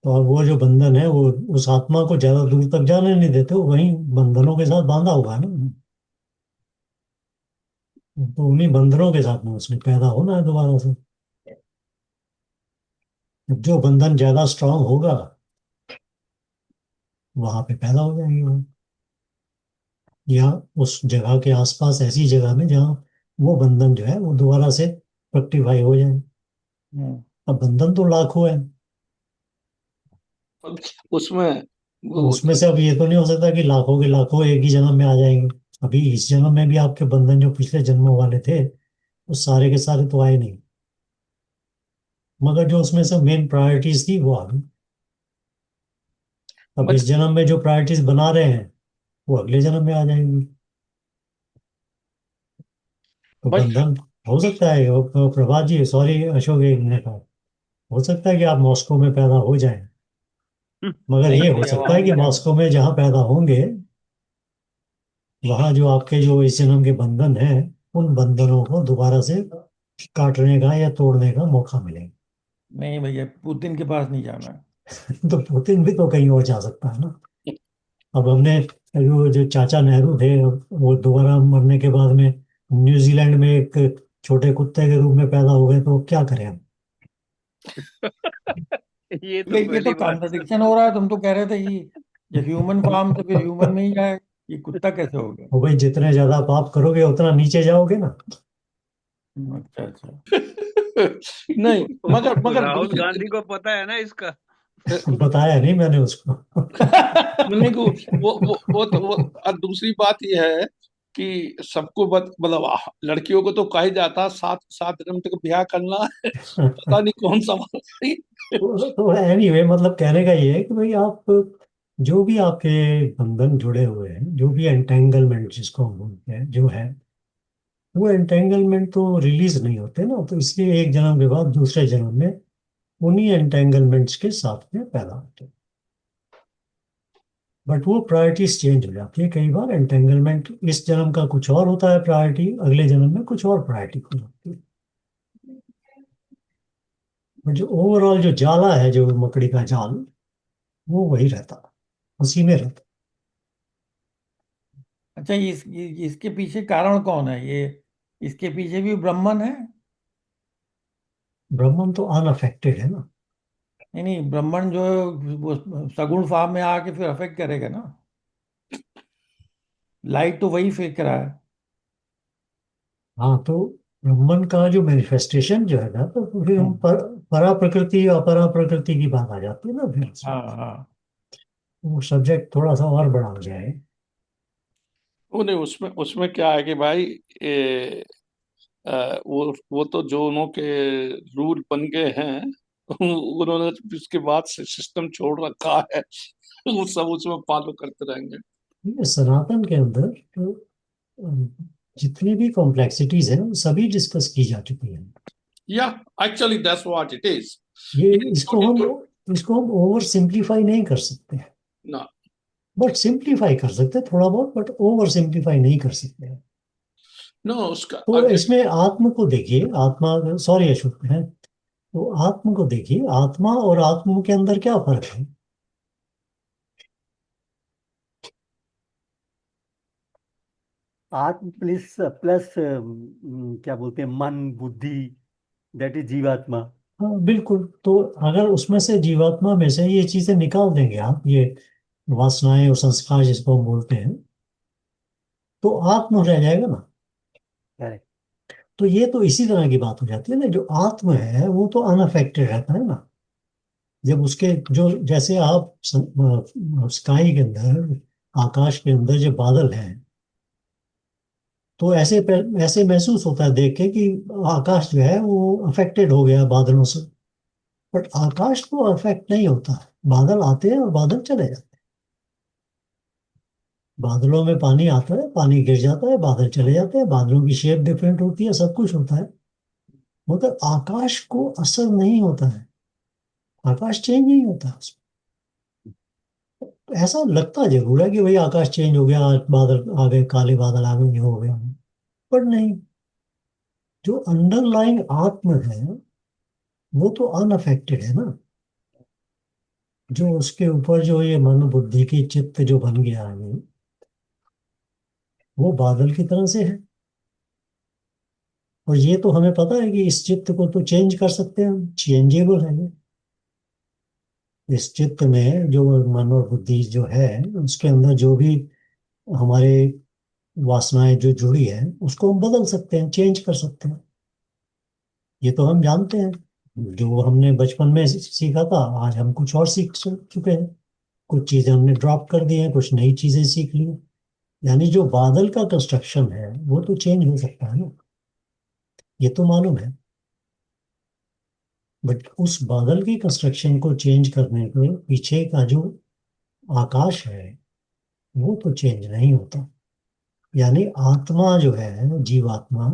तो अब वो जो बंधन है वो उस आत्मा को ज्यादा दूर तक जाने नहीं देते, वो वहीं बंधनों के साथ बांधा हुआ है ना। तो उन्हीं बंधनों के साथ में उसने पैदा होना है दोबारा से। जो बंधन ज्यादा स्ट्रांग होगा वहां पे पैदा हो जाएंगे वो, या उस जगह के आसपास ऐसी जगह में जहाँ वो बंधन जो है वो दोबारा से फ्रक्टिफाई हो जाए। हम्म। अब बंधन तो लाखों है, उसमें तो वो उसमें से अब ये तो नहीं हो सकता कि लाखों के लाखों एक ही जन्म में आ जाएंगे। अभी इस जन्म में भी आपके बंधन जो पिछले जन्मों वाले थे वो सारे के सारे तो आए नहीं, मगर जो उसमें से मेन प्रायोरिटीज थी वो आ गई। अब इस बट जन्म में जो प्रायोरिटीज बना रहे हैं वो अगले जन्म में आ जाएंगी। तो बट बंधन हो सकता है, प्रभात जी, सॉरी अशोक, एक मिनट, हो सकता है कि आप मॉस्को में पैदा हो जाएं, मगर नहीं ये हो भैया सकता वहां है कि नहीं जाना। मॉस्को में जहाँ पैदा होंगे वहाँ जो आपके जो इस जन्म के बंधन हैं उन बंधनों को दोबारा से काटने का या तोड़ने का मौका मिलेगा। नहीं भैया पुतिन के पास नहीं जाना है। तो पुतिन भी तो कहीं और जा सकता है ना। अब हमने जो जो चाचा नेहरू थे वो दोबारा मरने के बाद में न्यूजीलैंड में एक छोटे कुत्ते के रूप में पैदा हो गए, तो क्या करें हम। ये तो ये तो पहली बार सुन। कॉन्ट्रडिक्शन हो रहा है। तुम तो कह रहे थे कि जब ह्यूमन फॉर्म तो फिर ह्यूमन में ही जाए, ये कुत्ता कैसे हो गया? वो भाई जितने ज्यादा पाप करोगे उतना नीचे जाओगे ना। अच्छा अच्छा। नहीं, मगर मगर राहुल दूसरी गांधी को पता है ना इसका। बताया नहीं मैंने उसको। नहीं को वो तो वो और दूसरी बात यह है कि सबको मतलब लड़कियों को तो कहा ही जाता 7 7 दिन तक ब्याह करना है, पता नहीं कौन सा बात है। तो एनीवे मतलब कहने का ये है कि भाई आप जो भी आपके बंधन जुड़े हुए हैं, जो भी एंटेंगलमेंट जिसको हम बोलते हैं जो है, वो एंटेंगलमेंट तो रिलीज नहीं होते ना, तो इसलिए एक जन्म के बाद दूसरे जन्म में उन्हीं एंटेंगलमेंट्स के साथ में पैदा होते हैं। बट वो प्रायोरिटीज चेंज हो जाती है कई बार, एंटेंगलमेंट इस जन्म का कुछ और होता है प्रायोरिटी, अगले जन्म में कुछ और प्रायोरिटी हो जाती है। बट जो ओवरऑल जो जाला है, जो मकड़ी का जाल, वो वही रहता है, उसी में रहता अच्छा इसके पीछे कारण कौन है ये? इसके पीछे भी ब्राह्मण है? है। ब्रह्मन तो अनअफेक्टेड है ना। नहीं नहीं, ब्राह्मण जो है वो सगुण फॉर्म में आके फिर अफेक्ट करेगा ना। लाइट तो वही फेंक रहा है। हाँ, तो ब्रह्मन का जो मैनिफेस्टेशन जो है ना, तो फिर हम हम्म। परा प्रकृति और अपरा प्रकृति की बात आ जाती है ना फिर उसमें। हाँ हाँ। वो सब्जेक्ट थोड़ा सा और बड़ा हो जाए। वो नहीं, उसमें उसमें क्या है कि भाई ए, वो तो जो उनके रूल बन गए हैं उन्होंने उसके बाद से सिस्टम छोड़ रखा है, वो सब उसमें फॉलो करते रहेंगे। ये सनातन के अंदर तो जितनी भी कॉम्प्लेक्सिटीज हैं वो सभी डिस्कस की जा चुकी हैं। या actually that's what it is. ये ये इसको हम ओवर सिंप्लीफाई नहीं कर सकते। ना बट सिंप्लीफाई कर सकते हैं थोड़ा बहुत, बट ओवर सिंप्लीफाई नहीं कर सकते। नो, उसका तो इसमें आत्म को देखिए, आत्मा, सॉरी अशोक है, तो आत्म को देखिए, आत्मा और आत्म के अंदर क्या फर्क है? आत्म प्लस प्लस क्या बोलते हैं, मन बुद्धि, दैट इज जीवात्मा। हाँ बिल्कुल। तो अगर उसमें से, जीवात्मा में से ये चीजें निकाल देंगे आप, ये वासनाएं और संस्कार जिसको हम बोलते हैं, तो आत्म रह जाएगा ना। करेक्ट। तो ये तो इसी तरह की बात हो जाती है ना, जो आत्म है वो तो अनअफेक्टेड रहता है ना। जब उसके जो, जैसे आप स्काई के अंदर, आकाश के अंदर जो बादल हैं, तो ऐसे महसूस होता है देख के कि आकाश जो है वो अफेक्टेड हो गया बादलों से। बट आकाश तो अफेक्ट नहीं होता। बादल आते हैं और बादल चले जाते हैं। बादलों में पानी आता है, पानी गिर जाता है, बादल चले जाते हैं, बादलों की शेप डिफरेंट होती है, सब कुछ होता है। मगर आकाश को असर नहीं होता है, आकाश चेंज नहीं होता उसमें। ऐसा लगता जरूर है कि भाई आकाश चेंज हो गया, आज बादल आ गए, काले बादल आ गए, ये हो गया, पर नहीं। जो अंडरलाइंग आत्म है वो तो अनअफेक्टेड है ना। जो उसके ऊपर जो ये मन बुद्धि की चित्त जो बन गया है, वो बादल की तरह से है। और ये तो हमें पता है कि इस चित्त को तो चेंज कर सकते हैं हम, चेंजेबल है ये। इस चित्त में जो मन और बुद्धि जो है, उसके अंदर जो भी हमारे वासनाएं जो जुड़ी है, उसको हम बदल सकते हैं, चेंज कर सकते हैं। ये तो हम जानते हैं। जो हमने बचपन में सीखा था, आज हम कुछ और सीख चुके हैं। कुछ चीजें हमने ड्रॉप कर दी हैं, कुछ नई चीजें सीख ली। यानी जो बादल का कंस्ट्रक्शन है वो तो चेंज हो सकता है ना, ये तो मालूम है। बट उस बादल की कंस्ट्रक्शन को चेंज करने के पीछे का जो आकाश है वो तो चेंज नहीं होता। यानी आत्मा जो है, जीवात्मा,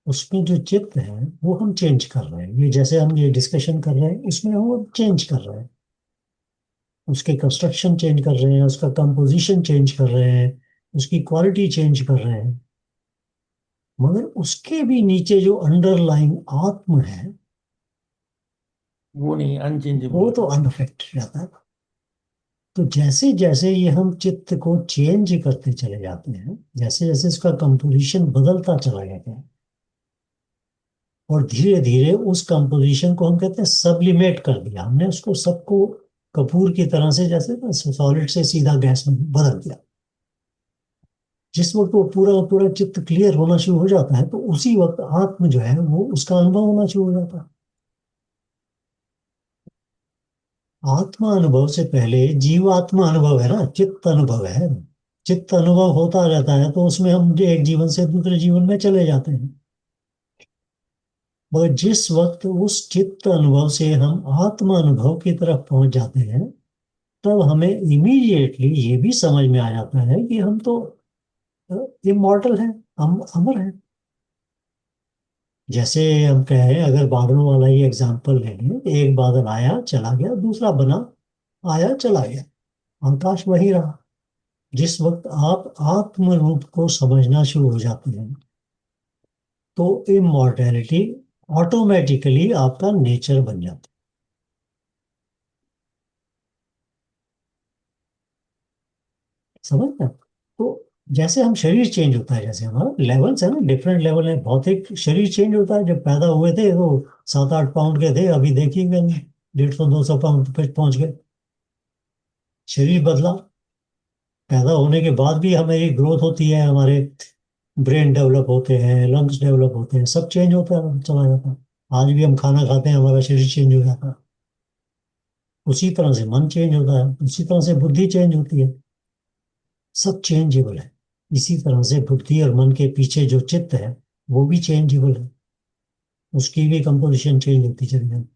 उसमें जो चित्त है वो हम चेंज कर रहे हैं। ये जैसे हम ये डिस्कशन कर रहे हैं, इसमें वो चेंज कर रहे हैं। उसके कंस्ट्रक्शन चेंज कर रहे हैं, उसका कंपोजिशन चेंज कर रहे हैं, उसकी क्वालिटी चेंज कर रहे हैं। मगर उसके भी नीचे जो अंडरलाइंग आत्म है वो नहीं, वो अनचेंजेबल। तो अनअफेक्टेड रहता है। तो जैसे जैसे ये हम चित्त को चेंज करते चले जाते हैं, जैसे जैसे इसका कंपोजिशन बदलता चला जाता है, और धीरे धीरे उस कंपोजिशन को हम कहते हैं सब्लिमेट कर दिया हमने उसको, सबको कपूर की तरह से, जैसे ना सॉलिड से सीधा गैस में बदल दिया। जिस वक्त वो पूरा का पूरा चित्त क्लियर होना शुरू हो जाता है, तो उसी वक्त आत्म जो है वो उसका अनुभव होना शुरू हो जाता है। आत्मा अनुभव से पहले जीवात्मा अनुभव है ना, चित्त अनुभव है। चित्त अनुभव होता रहता है, तो उसमें हम जो एक जीवन से दूसरे जीवन में चले जाते हैं। मगर जिस वक्त उस चित्त अनुभव से हम आत्मा अनुभव की तरफ पहुंच जाते हैं, तब हमें इमीडिएटली ये भी समझ में आ जाता है कि हम तो इमॉर्टल हैं, हम अमर हैं। जैसे हम कहें, अगर बादलों वाला ही एग्जाम्पल ले लें, एक बादल आया चला गया, दूसरा बना, आया चला गया, आकाश वही रहा। जिस वक्त आप आत्म रूप को समझना शुरू हो जाते हैं, तो इमॉर्टैलिटी ऑटोमेटिकली आपका नेचर बन जाता है। समझ ना? तो जैसे हम, शरीर चेंज होता है, जैसे हमारा लेवल्स है ना, डिफरेंट लेवल है। भौतिक शरीर चेंज होता है। जब पैदा हुए थे तो 7-8 पाउंड के थे, अभी देखिएगा 150-200 पाउंड पे पहुंच गए। शरीर बदला। पैदा होने के बाद भी हमारी ग्रोथ होती है, हमारे ब्रेन डेवलप होते हैं, लंग्स डेवलप होते हैं, सब चेंज होता है, चला जाता है। आज भी हम खाना खाते हैं, हमारा शरीर चेंज हो जाता है। उसी तरह से मन चेंज होता है, उसी तरह से बुद्धि चेंज होती है। सब चेंजेबल है। इसी तरह से बुद्धि और मन के पीछे जो चित्त है वो भी चेंजेबल है। उसकी भी कंपोजिशन चेंज होती चली जाती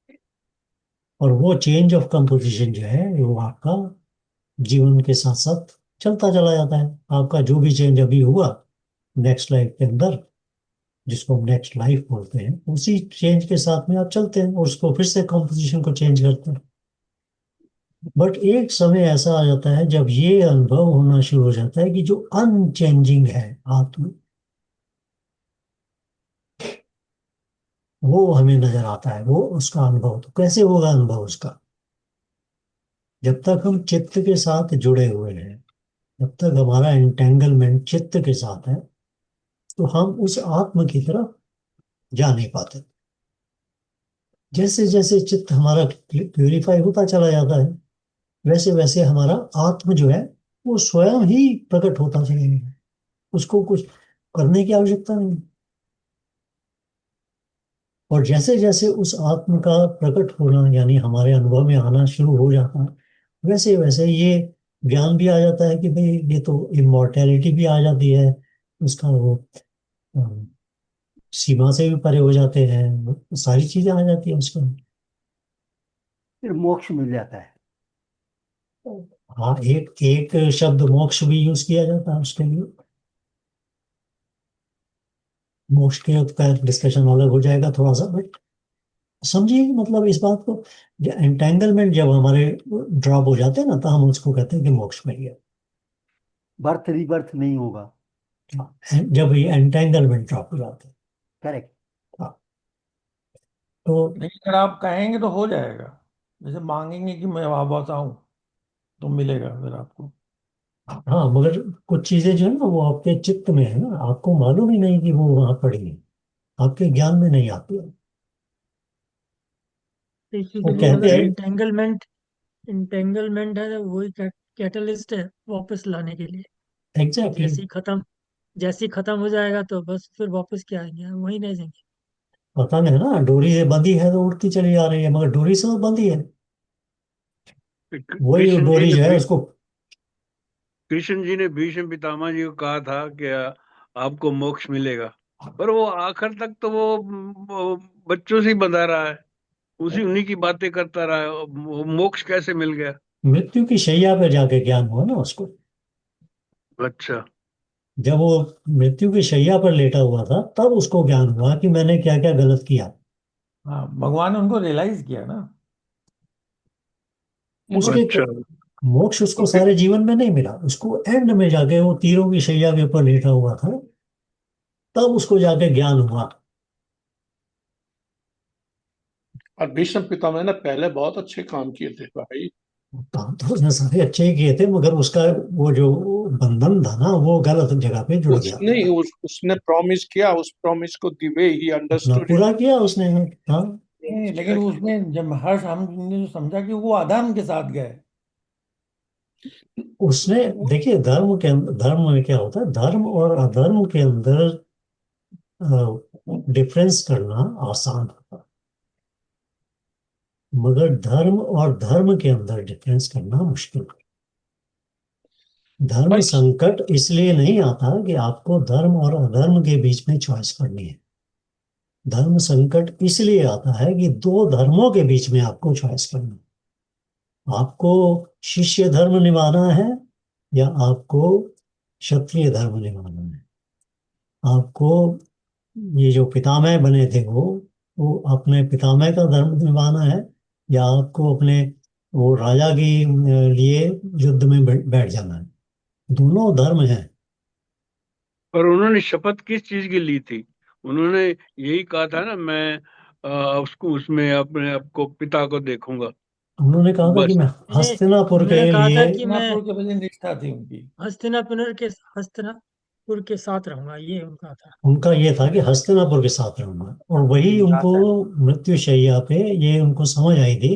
है। और वो चेंज ऑफ कंपोजिशन जो है वो आपका जीवन के साथ साथ चलता चला जाता है। आपका जो भी चेंज अभी हुआ नेक्स्ट लाइफ के अंदर, जिसको हम नेक्स्ट लाइफ बोलते हैं, उसी चेंज के साथ में आप चलते हैं और उसको फिर से कंपोजिशन को चेंज करते हैं। बट एक समय ऐसा आ जाता है जब ये अनुभव होना शुरू हो जाता है कि जो अनचेंजिंग है आत्मा, वो हमें नजर आता है, वो उसका अनुभव। तो कैसे होगा अनुभव उसका? जब तक हम चित्त के साथ जुड़े हुए हैं, जब तक हमारा एंटेंगलमेंट चित्त के साथ है, तो हम उस आत्म की तरफ जा नहीं पाते। जैसे जैसे चित्त हमारा प्यूरिफाई होता चला जाता है, वैसे वैसे हमारा आत्म जो है वो स्वयं ही प्रकट होता चलेगा। उसको कुछ करने की आवश्यकता नहीं। और जैसे जैसे उस आत्म का प्रकट होना यानी हमारे अनुभव में आना शुरू हो जाता है, वैसे वैसे ये ज्ञान भी आ जाता है कि भाई ये तो इमोर्टैलिटी भी आ जाती है। उसका वो अम, सीमा से भी परे हो जाते हैं, सारी चीजें आ जाती हैं उसको। फिर मोक्ष मिल जाता है। हाँ, एक एक शब्द मोक्ष भी यूज किया जाता है उसके लिए। मोक्ष के का डिस्कशन अलग हो जाएगा थोड़ा सा, बट समझिए मतलब इस बात को। एंटेंगलमेंट जब हमारे ड्रॉप हो जाते हैं ना, तो हम उसको कहते हैं कि मोक्ष मिल गया। बर्थ रिबर्थ नहीं होगा। हाँ, जब ये एंटेंगलमेंट ड्रॉप हो जाते हैं। करेक्ट। हाँ, तो लेकिन अगर आप कहेंगे तो हो जाएगा। जैसे मांगेंगे कि मैं वापस आऊं तो मिलेगा फिर आपको। हाँ, मगर कुछ चीजें जो है ना वो आपके चित्त में है ना, आपको मालूम ही नहीं कि वो वहां पड़ी है, आपके ज्ञान में नहीं आती है। वो बेसिकली कहते अगर हैं एंटेंगलमेंट एंटेंगलमेंट है तो वही कैटलिस्ट है वापस लाने के लिए। एग्जैक्टली। जैसे ही खत्म हो जाएगा तो बस फिर वापस क्या आएंगे, वहीं रह जाएंगे। पता नहीं ना, डोरी से बंधी है तो उड़ती चली जा रही है, मगर डोरी से तो बंधी है। वही कृष्ण जी डोरी ने जो है उसको। कृष्ण जी ने भीष्म पितामह जी को कहा था कि आपको मोक्ष मिलेगा, पर वो आखिर तक तो वो बच्चों से ही बंधा रहा है, उसी उन्हीं की बातें करता रहा है। वो मोक्ष कैसे मिल गया? मृत्यु की शैया पे जाके ज्ञान हुआ ना उसको। अच्छा। जब वो मृत्यु की शैया पर लेटा हुआ था, तब उसको ज्ञान हुआ कि मैंने क्या क्या गलत किया। हाँ, भगवान ने उनको रियलाइज किया ना। उसके अच्छा। मोक्ष उसको तो फिर सारे जीवन में नहीं मिला, उसको एंड में जाके वो तीरों की शैया के ऊपर लेटा हुआ था, तब उसको जाके ज्ञान हुआ। और भीष्म पितामह ने पहले बहुत अच्छे काम किए थे भाई। काम तो उसने सारे अच्छे ही किए थे, मगर उसका वो जो बंधन था ना, वो गलत जगह पे जुड़ गया नहीं, था। उसने प्रॉमिस किया, उस प्रॉमिस को द वे ही अपना अंडरस्टूड इट, पूरा किया उसने। हाँ, नहीं, प्रॉमिस किया लेकिन कि उसमें जब हर्ष हमने जो समझा कि वो अधर्म के साथ गए। उसने देखिए धर्म के अंदर, धर्म में क्या होता है, धर्म और अधर्म के अंदर डिफरेंस करना आसान होता है, मगर धर्म और धर्म के अंदर डिफरेंस करना मुश्किल है। धर्म भाई संकट इसलिए नहीं आता कि आपको धर्म और अधर्म के बीच में चॉइस करनी है। धर्म संकट इसलिए आता है कि दो धर्मों के बीच में आपको चॉइस करना है। आपको शिष्य धर्म निभाना है या आपको क्षत्रिय धर्म निभाना है। आपको ये जो पितामह बने थे वो अपने पितामह का धर्म निभाना है, या आपको अपने वो राजा के लिए युद्ध में बैठ जाना है। दोनों धर्म हैं। पर उन्होंने शपथ किस चीज की ली थी? उन्होंने यही कहा था ना, मैं उसको उसमें अपने आपको पिता को देखूंगा, उन्होंने कहा था कि बस। मैं नहीं, हस्तिनापुर के उन्होंने कहा था लिए, कि मैं हस्तिनापुर के प्रति निष्ठा थी उनकी। हस्तिनापुर के साथ रहूंगा, ये उनका था। उनका ये था कि हस्तिनापुर के साथ रहूंगा, और वही उनको शासन। मृत्युशैया पे ये उनको समझ आई थी।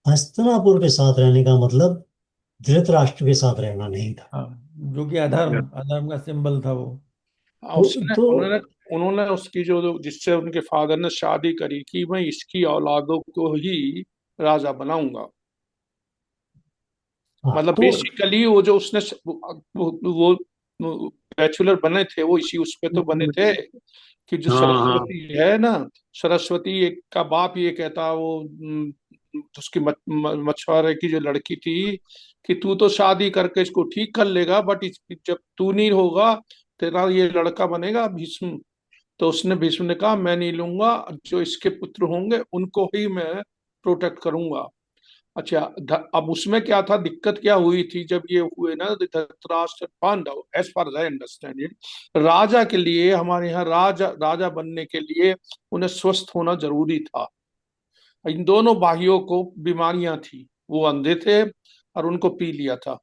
हस्तिनापुर के साथ रहने का मतलब धृतराष्ट्र के साथ रहना नहीं था। हाँ, जो कि अधर्म अधर्म का सिंबल था वो। उसने तो उन्होंने उन्होंने उसकी जो जिससे उनके फादर ने शादी करी कि मैं इसकी औलादों को ही राजा बनाऊंगा। हाँ, मतलब तो बेसिकली वो जो उसने वो बैचलर बने थे, वो इसी उस पे तो बने थे कि जो हाँ हाँ। सरस्वती है ना, सरस्वती एक का बाप ये कहता, वो उसकी मछुआरे की जो लड़की थी, कि तू तो शादी करके इसको ठीक कर लेगा, बट जब तू नहीं होगा, तेरा ये लड़का बनेगा भीष्म। तो उसने भीष्म ने कहा मैं नहीं लूंगा, जो इसके पुत्र होंगे उनको ही मैं प्रोटेक्ट करूंगा। अच्छा, अब उसमें क्या था, दिक्कत क्या हुई थी जब ये हुए ना, Dhritarashtra Pandava, as far I understand it, राजा के लिए, हमारे यहाँ राजा राजा बनने के लिए उन्हें स्वस्थ होना जरूरी था। इन दोनों भाइयों को बीमारियां थी, वो अंधे थे और उनको पी लिया था।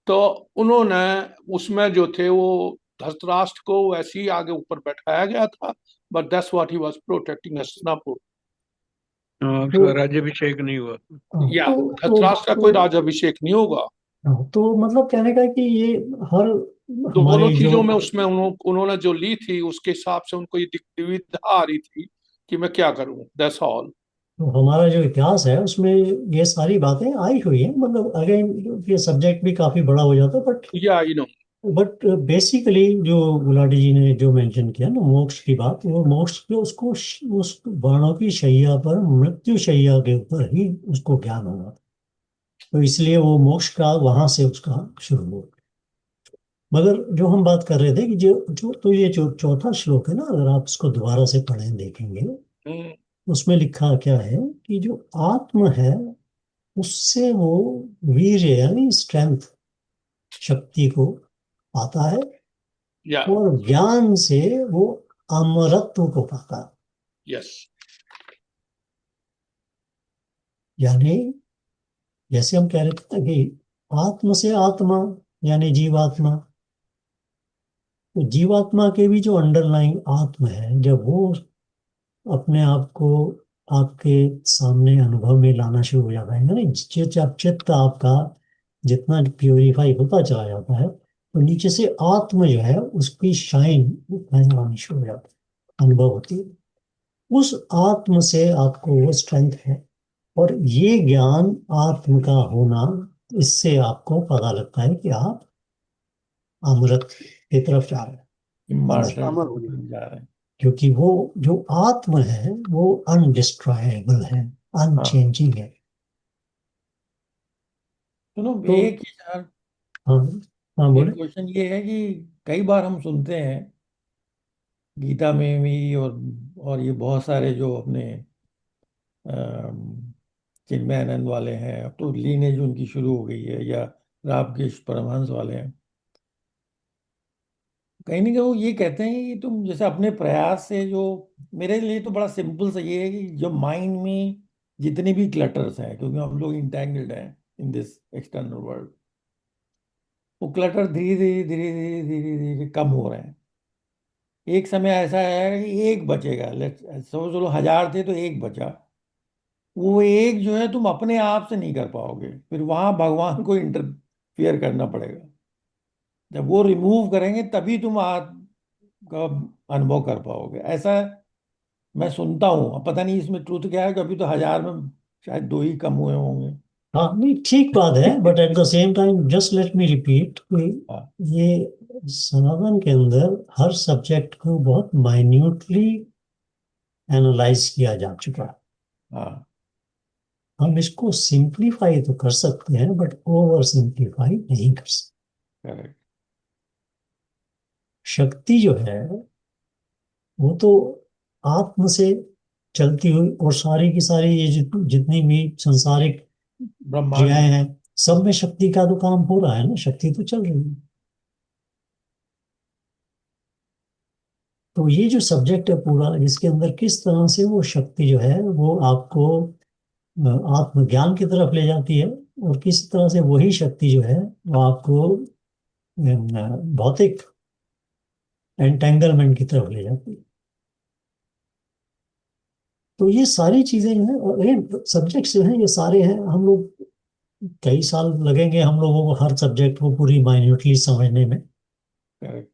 तो उन्होंने उसमें जो थे वो धृतराष्ट्र को वैसे ही आगे ऊपर बैठाया गया था, but that's what he was protecting Hastinapur. तो उसका राज्यभिषेक नहीं हुआ। हाँ, या तो धृतराष्ट्र का कोई राज्याभिषेक नहीं होगा। हाँ, तो मतलब कहने का है कि ये हर दोनों हमारी जो चीजों में उसमें उन्होंने जो ली थी उसके हिसाब से उनको ये दुविधा आ रही थी कि मैं क्या करूं, दैट्स ऑल। तो हमारा जो इतिहास है उसमें ये सारी बातें आई हुई हैं। मतलब अगेन ये सब्जेक्ट भी काफी बड़ा हो जाता है, या यू नो। बट बेसिकली जो गुलाटी जी ने जो मेंशन किया ना मोक्ष की बात, वो मोक्ष के उसको उस बाणों की शैया पर, मृत्यु शैया के ऊपर ही उसको ज्ञान होना था। तो इसलिए वो मोक्ष का वहां से उसका शुरू हुआ। मगर जो हम बात कर रहे थे कि जो जो तो ये जो चौथा श्लोक है ना, अगर आप इसको दोबारा से पढ़ें देखेंगे, उसमें लिखा क्या है कि जो आत्म है उससे वो वीर्य यानी स्ट्रेंथ, शक्ति को पाता है, या और ज्ञान से वो अमरत्व को पाता है। यस। यानी जैसे हम कह रहे थे ना कि आत्म से आत्मा यानी जीवात्मा, तो जीवात्मा के भी जो अंडरलाइंग आत्म है, जब वो अपने आप को आपके सामने अनुभव में लाना शुरू हो जाता है ना, जब चित्त आपका जितना प्योरीफाई होता चला जाता है, तो नीचे से आत्म जो है उसकी शाइन नजर आनी शुरू हो जाती है, अनुभव होती है। उस आत्म से आपको वो स्ट्रेंथ है, और ये ज्ञान आत्म का होना, इससे आपको पता लगता है कि आप अमृत की तरफ जा रहे हैं। इमर्टल अमर हो गया। जा रहे हैं। क्योंकि वो जो आत्म है वो अनडिस्ट्रॉयबल है, हाँ, अनचेंजिंग है। सुनो तो एक ही यार, हाँ, हाँ बोले। एक क्वेश्चन ये है कि कई बार हम सुनते हैं गीता में भी, और ये बहुत सारे जो अपने चिन्मयानंद वाले हैं, अब तो लीनेज उनकी शुरू हो गई है, या रामकृष्ण परमहंस वाले हैं, कहीं ना कहीं वो ये कहते हैं कि तुम जैसे अपने प्रयास से जो, मेरे लिए तो बड़ा सिंपल सा ये है कि जो माइंड में जितने भी क्लटर्स हैं, क्योंकि हम लोग इंटेंगल्ड हैं इन दिस एक्सटर्नल वर्ल्ड, वो क्लटर धीरे धीरे धीरे धीरे धीरे धीरे कम हो रहे हैं। एक समय ऐसा आएगा कि एक बचेगा, लेट्स समझ लो 1000 थे तो एक बचा। वो एक जो है तुम अपने आप से नहीं कर पाओगे, फिर वहां भगवान को इंटरफियर करना पड़ेगा। जब वो रिमूव करेंगे तभी तुम का अनुभव कर पाओगे, ऐसा मैं सुनता हूँ। अब पता नहीं इसमें ट्रूथ क्या है, कभी तो 1000 में शायद 2 ही कम हुए होंगे। हाँ नहीं, ठीक बात है, but at the same time just let me repeat कि हाँ, ये सनातन के अंदर हर सब्जेक्ट को बहुत माइन्यूटली एनालाइज किया जा चुका है। हाँ, हम इसको सिंप्लीफाई तो कर सकते हैं, बट ओवर सिंप्लीफाई नहीं कर सकते। करेक्ट। शक्ति जो है वो तो आत्म से चलती हुई, और सारी की सारी ये जितनी भी संसारिक ब्रह्मांड। क्रियाएं हैं, सब में शक्ति का तो काम हो रहा है ना, शक्ति तो चल रही है। तो ये जो सब्जेक्ट है पूरा, इसके अंदर किस तरह से वो शक्ति जो है वो आपको आत्मज्ञान की तरफ ले जाती है, और किस तरह से वही शक्ति जो है वो आपको भौतिक एंटेंगलमेंट की तरफ ले जाती है। तो ये सारी चीजें जो है, और ये सब्जेक्ट्स जो हैं ये सारे हैं, हम लोग कई साल लगेंगे हम लोगों को हर सब्जेक्ट को पूरी माइन्यूटली समझने में। करेक्ट।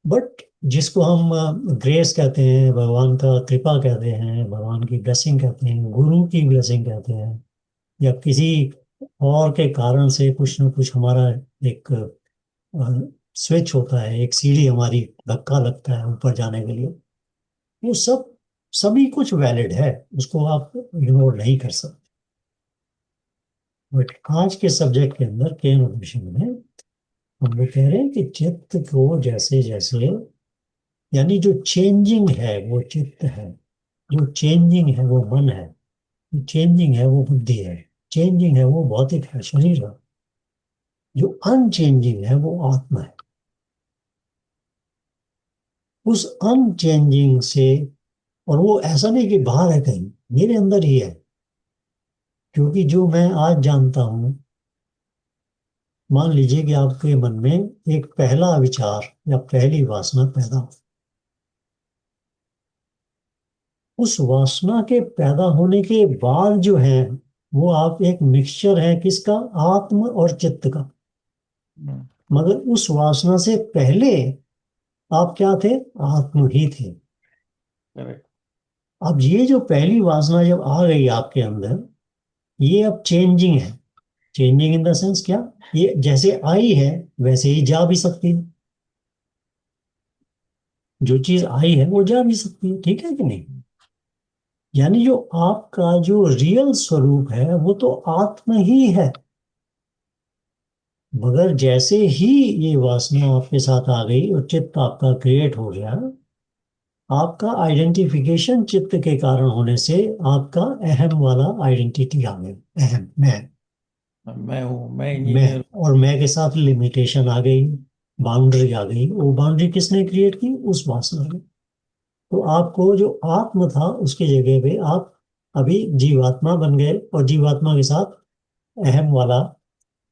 बट जिसको हम ग्रेस कहते हैं, भगवान का कृपा कहते हैं, भगवान की ब्लेसिंग कहते हैं, गुरु की ब्लेसिंग कहते हैं, या किसी और के कारण से कुछ ना कुछ हमारा एक स्विच होता है, एक सीढ़ी हमारी धक्का लगता है ऊपर जाने के लिए, वो सब सभी कुछ वैलिड है, उसको आप इग्नोर नहीं कर सकते। बट आज के सब्जेक्ट के अंदर केन उपनिषद में हम लोग कह रहे हैं कि चित्त को जैसे जैसे, यानी जो चेंजिंग है वो चित्त है, जो चेंजिंग है वो मन है, चेंजिंग है वो बुद्धि है, चेंजिंग है वो भौतिक है, शरीर है। जो अनचेंजिंग है वो आत्मा है। उस अनचेंजिंग से, और वो ऐसा नहीं कि बाहर है कहीं, मेरे अंदर ही है। क्योंकि जो मैं आज जानता हूं, मान लीजिए कि आपके मन में एक पहला विचार या पहली वासना पैदा हो। उस वासना के पैदा होने के बाद जो है, वो आप एक मिक्सचर है किसका, आत्म और चित्त का। हम्म, मगर उस वासना से पहले आप क्या थे, आत्म ही थे। करेक्ट। अब ये जो पहली वासना जब आ गई आपके अंदर, ये अब चेंजिंग है। चेंजिंग इन द सेंस क्या, ये जैसे आई है वैसे ही जा भी सकती है। जो चीज आई है वो जा भी सकती है, ठीक है कि नहीं। यानी जो आपका जो रियल स्वरूप है वो तो आत्म ही है। मगर जैसे ही ये वासना आपके साथ आ गई और चित्त आपका क्रिएट हो गया, आपका आइडेंटिफिकेशन चित्त के कारण होने से आपका अहम वाला आइडेंटिटी आ गया, अहम मैं। मैं हूँ, मैं मैं, इंजीनियर। और मैं के साथ लिमिटेशन आ गई, बाउंड्री आ गई। वो बाउंड्री किसने क्रिएट की, उस वासना ने। तो आपको जो आत्म था उसकी जगह पे आप अभी जीवात्मा बन गए, और जीवात्मा के साथ अहम वाला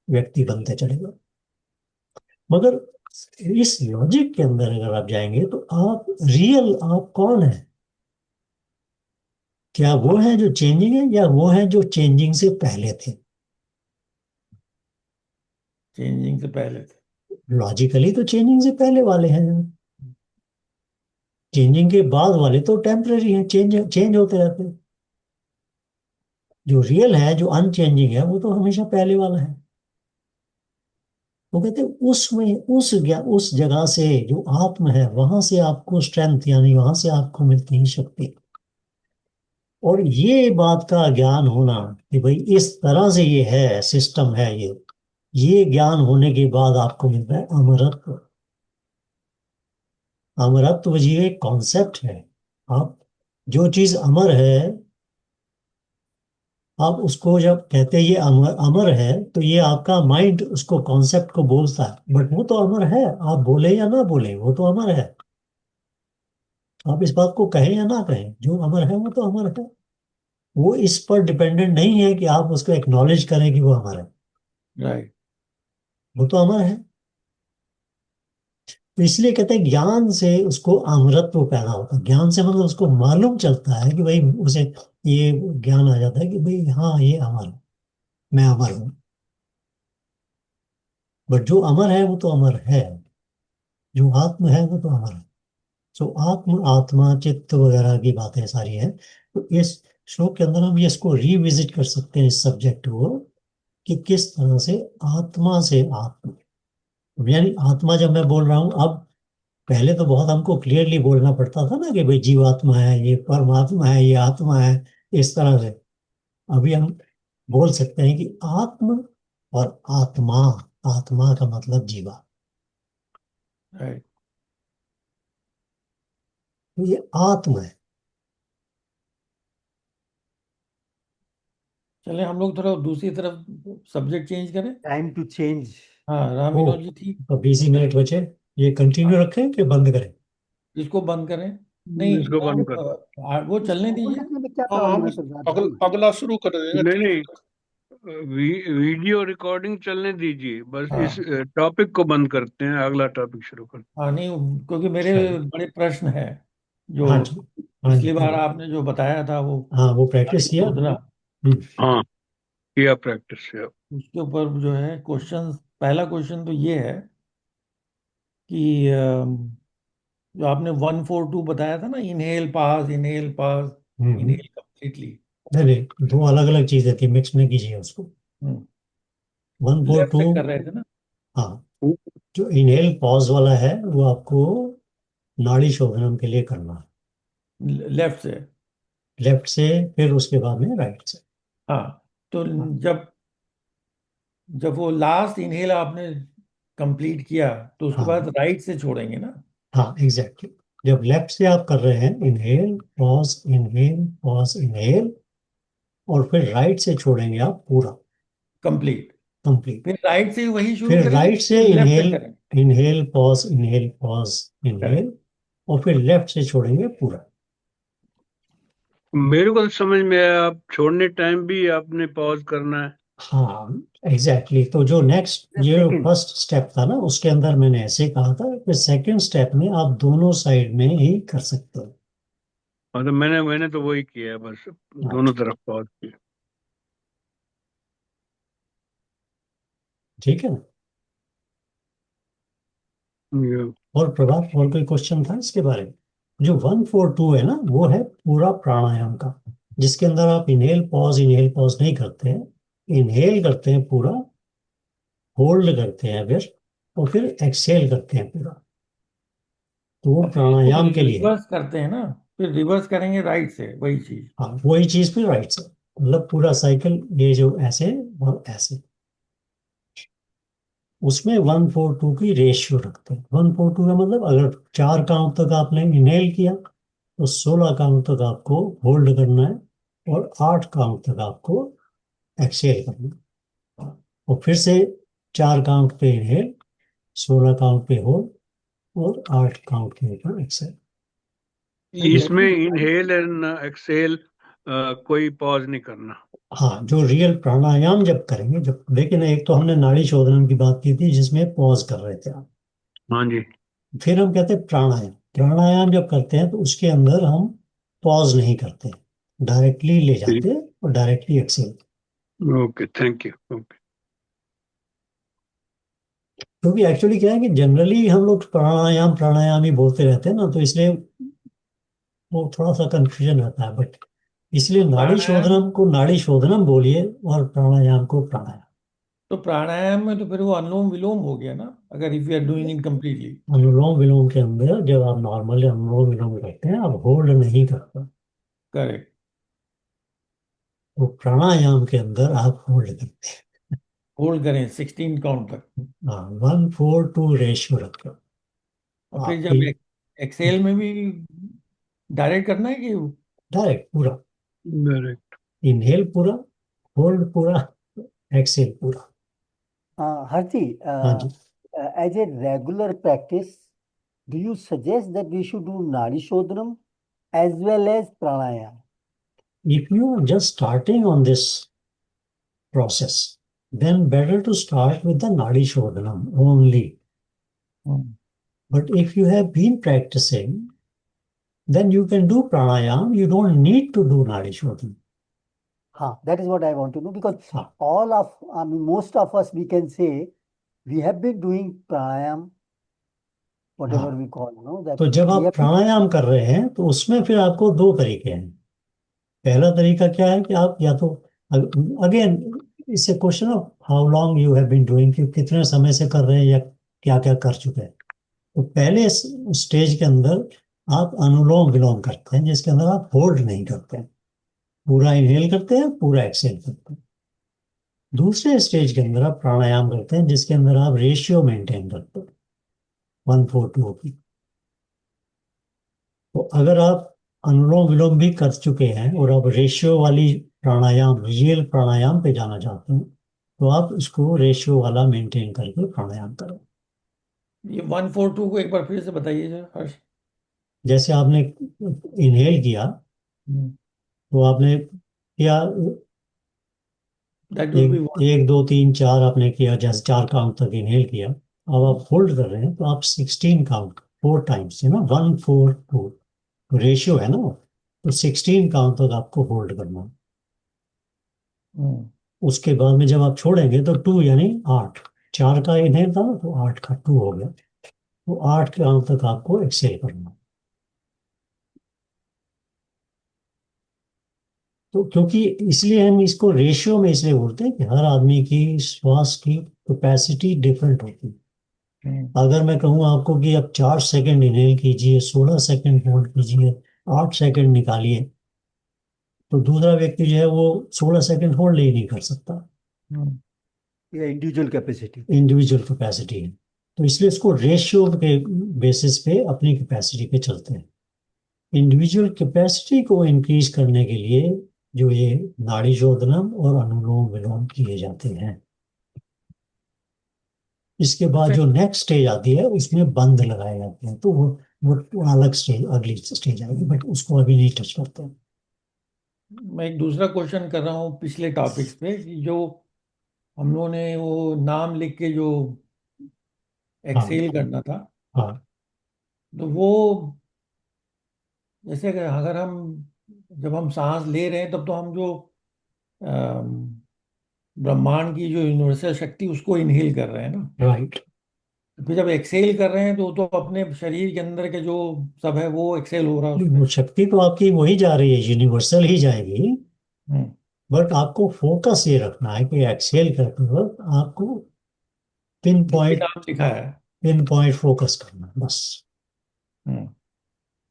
व्यक्ति बनते चले गए। मगर इस लॉजिक के अंदर अगर आप जाएंगे तो आप रियल आप कौन है, क्या वो है जो चेंजिंग है, या वो है जो चेंजिंग से पहले थे। चेंजिंग से पहले थे। लॉजिकली तो चेंजिंग से पहले वाले हैं। चेंजिंग के बाद वाले तो टेम्पररी हैं, चेंज चेंज होते रहते हैं। जो रियल है, जो अनचेंजिंग है, वो तो हमेशा पहले वाला है। वो कहते हैं उसमें उस जगह से जो आत्म है वहां से आपको स्ट्रेंथ, यानी वहां से आपको मिलती है शक्ति। और ये बात का ज्ञान होना कि भाई इस तरह से ये है, सिस्टम है ये ज्ञान होने के बाद आपको मिलता है अमरत्व। अमरत्व जी एक कॉन्सेप्ट है। आप, जो चीज अमर है, आप उसको जब कहते हैं ये अमर अमर है, तो ये आपका माइंड उसको कॉन्सेप्ट को बोलता है, बट वो तो अमर है। आप बोले या ना बोले वो तो अमर है। आप इस बात को कहें या ना कहें, जो अमर है वो तो अमर है। वो इस पर डिपेंडेंट नहीं है कि आप उसको एक्नॉलेज करें कि वो अमर है। राइट। वो तो अमर है। तो इसलिए कहते हैं ज्ञान से उसको अमरत्व पैदा होता है। ज्ञान से मतलब उसको मालूम चलता है कि भाई उसे, ये ज्ञान आ जाता है कि भाई हाँ ये अमर है, मैं अमर हूं। बट जो अमर है वो तो अमर है, जो आत्म है वो तो अमर है। सो आत्म, आत्मा, चित्त वगैरह की बातें सारी है। तो इस श्लोक के अंदर हम ये इसको रिविजिट कर सकते हैं, इस सब्जेक्ट को, कि किस तरह से आत्मा से आत्मा, यानी आत्मा जब मैं बोल रहा हूं अब, पहले तो बहुत हमको क्लियरली बोलना पड़ता था ना कि भाई जीवात्मा है, ये परमात्मा है, ये आत्मा है, इस तरह से। अभी हम बोल सकते हैं कि आत्म और आत्मा। आत्मा का मतलब जीवा। राइट। तो ये आत्म है। चले हम लोग थोड़ा दूसरी तरफ सब्जेक्ट चेंज करें। Time to change. हाँ, राम ओ, विनोद जी ठीक। तो 20 मिनट बचे, ये कंटिन्यू रखें कि बंद करें। इसको बंद करें। नहीं, इसको बंद कर। वो चलने इसको बंद दीजिए। रखने में क्या हाँ, प्रॉब्लम हम है प्रहलाद जी? अगला शुरू कर देंगे, नहीं ठीक नहीं, है। वीडियो रिकॉर्डिंग चलने दीजिए, बस इस हाँ टॉपिक को बंद करते हैं, अगला टॉपिक शुरू करते हाँ, नहीं, क्योंकि मेरे चलो, बड़े प्रश्न है जो हाँ जी, हाँ जी, पिछली बार आपने जो बताया था वो हाँ वो प्रैक्टिस किया। सोचना, हैं। हाँ, किया प्रैक्टिस किया। उसके ऊपर जो है क्वेश्चन। पहला क्वेश्चन तो ये है कि जो आपने 142 बताया था ना, inhale pass, inhale pass, hmm. Inhale completely. नहीं नहीं, दो अलग अलग चीजें थी, मिक्स नहीं कीजिए उसको। 142। लेफ्ट से कर रहे थे ना। हाँ, जो इनहेल पॉज वाला है वो आपको नाड़ी शोधनम के लिए करना है, लेफ्ट से। लेफ्ट से, फिर उसके बाद में राइट से। हाँ, तो हाँ, जब जब वो लास्ट इनहेल आपने कंप्लीट किया तो उसके हाँ, बाद राइट से छोड़ेंगे ना। हाँ एग्जैक्टली। जब लेफ्ट से आप कर रहे हैं, inhale pause, inhale pause, inhale, और फिर राइट से छोड़ेंगे आप पूरा कंप्लीट। कंप्लीट। फिर राइट से वही शुरू फिर करेंगे, राइट से फिर लेफ्ट से इनहेल, करेंगे। Inhale pause, inhale pause, inhale, और फिर लेफ्ट से छोड़ेंगे पूरा। मेरे को तो समझ में आया, आप छोड़ने टाइम भी आपने पॉज करना है। हाँ एग्जैक्टली exactly। तो जो नेक्स्ट ये सेकंड फर्स्ट स्टेप था ना, उसके अंदर मैंने ऐसे कहा था कि सेकंड स्टेप में आप दोनों साइड में ही कर सकते हो। और तो मैंने तो वही किया है, बस दोनों हाँ, तरफ पॉज किया। ठीक है ना। ये- और प्रभात, और कोई क्वेश्चन था इसके बारे में? जो 142 है ना, वो है पूरा प्राणायाम का, जिसके अंदर आप इनहेल पॉज नहीं करते हैं। इनहेल करते हैं पूरा, होल्ड करते हैं फिर, और फिर एक्सहेल करते हैं पूरा। तो वो और फिर इसको प्राणायाम के लिए है। रिवर्स करते हैं ना, फिर रिवर्स करेंगे राइट से वही चीज। हाँ वही चीज फिर राइट से, मतलब पूरा साइकिल, ये जो ऐसे और ऐसे। उसमें 142 की रेशियो रखते हैं। 142 का मतलब अगर 4 काउंट तक आपने इनहेल किया तो 16 काउंट तक आपको होल्ड करना है, और 8 काउंट तक आपको एक्सहेल करना है, और फिर से 4 काउंट पे इनहेल, 16 काउंट पे होल्ड, और 8 काउंट के ऊपर एक्सहेल। इसमें इनहेल एंड एक्सहेल कोई पॉज नहीं करना। हाँ, जो रियल प्राणायाम जब करेंगे, जब, लेकिन एक तो हमने नाड़ी शोधन की बात की थी जिसमें पॉज कर रहे थे आप। हाँ जी। फिर हम कहते हैं प्राणायाम। प्राणायाम जब करते हैं तो उसके अंदर हम पॉज नहीं करते, डायरेक्टली ले जाते हैं और directly Excel. Okay, thank you. Okay. क्योंकि एक्चुअली क्या है कि जनरली हम लोग प्राणायाम प्राणायाम ही बोलते रहते हैं ना, तो इसलिए वो थोड़ा सा कंफ्यूजन रहता है। बट इसलिए नाड़ी प्राणायाम, शोधनम को नाड़ी शोधनम बोलिए और प्राणायाम को प्राणायाम। तो प्राणायाम में तो फिर वो अनुलोम विलोम हो गया ना, अगर if you are doing it completely. Anulom Vilom के अंदर जब आप नॉर्मली अनुलोम विलोम करते हैं, आप होल्ड नहीं करते। करेक्ट। तो प्राणायाम के अंदर आप होल्ड करते होल्ड करें 16 काउंट तक, हैं। हाँ, 1:4 रेशियो रखते हो और फिर आपके। जब एक्सेल में भी डायरेक्ट करना है कि। डायरेक्ट पूरा, डायरेक्ट। इनहेल पूरा, होल्ड पूरा, एक्सेल पूरा। हर्षी, हाँ जी। As a regular practice, do you suggest that we should do Nadi Shodhanam as well as pranayam? If you are just starting on this process, then better to start with the Nadi Shodhanam only. But if you have been practicing, then you can do pranayam. You don't need to do Nadi Shodhanam. That is what I want to know, because हाँ, I mean, most of us, we can say we have been doing pranayam, whatever हाँ। we call, that तो जब we आप have been. प्राणायाम कर रहे हैं तो उसमें फिर आपको दो तरीके हैं। पहला तरीका क्या है कि आप या तो, अगेन इससे question of how long you have been doing, कि कितने समय से कर रहे हैं या क्या क्या कर चुके हैं। तो पहले स्टेज के अंदर आप अनुलोम विलोम करते हैं, जिसके अंदर आप होल्ड नहीं करते हैं, पूरा इनहेल करते हैं, पूरा एक्सहेल करते हैं। दूसरे स्टेज के अंदर आप प्राणायाम करते हैं, जिसके अंदर आप रेशियो मेंटेन करते हैं 1:4 की। तो अगर आप अनुलोम विलोम भी कर चुके हैं और आप रेशियो वाली प्राणायाम, रियल प्राणायाम पे जाना चाहते हैं, तो आप इसको रेशियो वाला मेंटेन करके प्राणायाम करें। ये 142 को एक बार फिर से बताइए जरा हर्ष। जैसे आपने इनहेल किया, तो आपने किया दैट विल बी एक एक दो तीन चार आपने किया, जैसे 4 काउंट तक इनहेल किया। अब आप होल्ड कर रहे हैं तो आप 16 काउंट 4 टाइम्स है ना, 1:4 रेशियो है ना वो। तो 16 काउंट तक आपको होल्ड करना है। उसके बाद में जब आप छोड़ेंगे तो 2 यानी 8, 4 का इनहेल था ना, तो 8 का 2 हो गया। तो 8 काउंट तक आपको एक्सेल करना है। तो क्योंकि इसलिए हम इसको रेशियो में इसलिए बोलते हैं कि हर आदमी की श्वास की कैपेसिटी डिफरेंट होती है। अगर मैं कहूँ आपको कि आप 4 सेकंड इनहेल कीजिए, 16 सेकंड होल्ड कीजिए, 8 सेकंड निकालिए, तो दूसरा व्यक्ति जो है वो 16 सेकंड होल्ड ही नहीं कर सकता। ये इंडिविजुअल कैपेसिटी। इंडिविजुअल कैपेसिटी है। तो इसलिए इसको रेशियो के बेसिस पे अपनी कैपेसिटी पे चलते हैं। इंडिविजुअल कैपेसिटी को इंक्रीज करने के लिए जो ये नाड़ी शोधनम और अनुलोम विलोम किए जाते हैं। इसके बाद जो नेक्स्ट स्टेज आती है उसमें बंद लगाए जाते हैं, तो वो अलग स्टेज, अगली स्टेज आएगी, बट उसको अभी नहीं टच करते हैं। मैं एक दूसरा क्वेश्चन कर रहा हूँ पिछले टॉपिक्स पे, कि जो हम लोगों ने वो नाम लिख के जो हाँ एक्सेल करना था, हाँ तो वो जैसे कि अगर हम जब हम सांस ले रहे हैं तब तो हम जो अम, ब्रह्मांड की जो यूनिवर्सल शक्ति उसको इनहेल कर रहे हैं ना। राइट। फिर जब एक्सेल कर रहे हैं तो अपने शरीर के अंदर के जो सब है वो एक्सेल हो रहा है उसमें। वो शक्ति तो आपकी वही जा रही है, यूनिवर्सल ही जाएगी, हम्म। बट आपको फोकस ये रखना है कि एक्सेल करते वक्त आपको पिन जो भी पॉइंट, नाम लिखा है। पिन पॉइंट फोकस करना है बस। हम्म।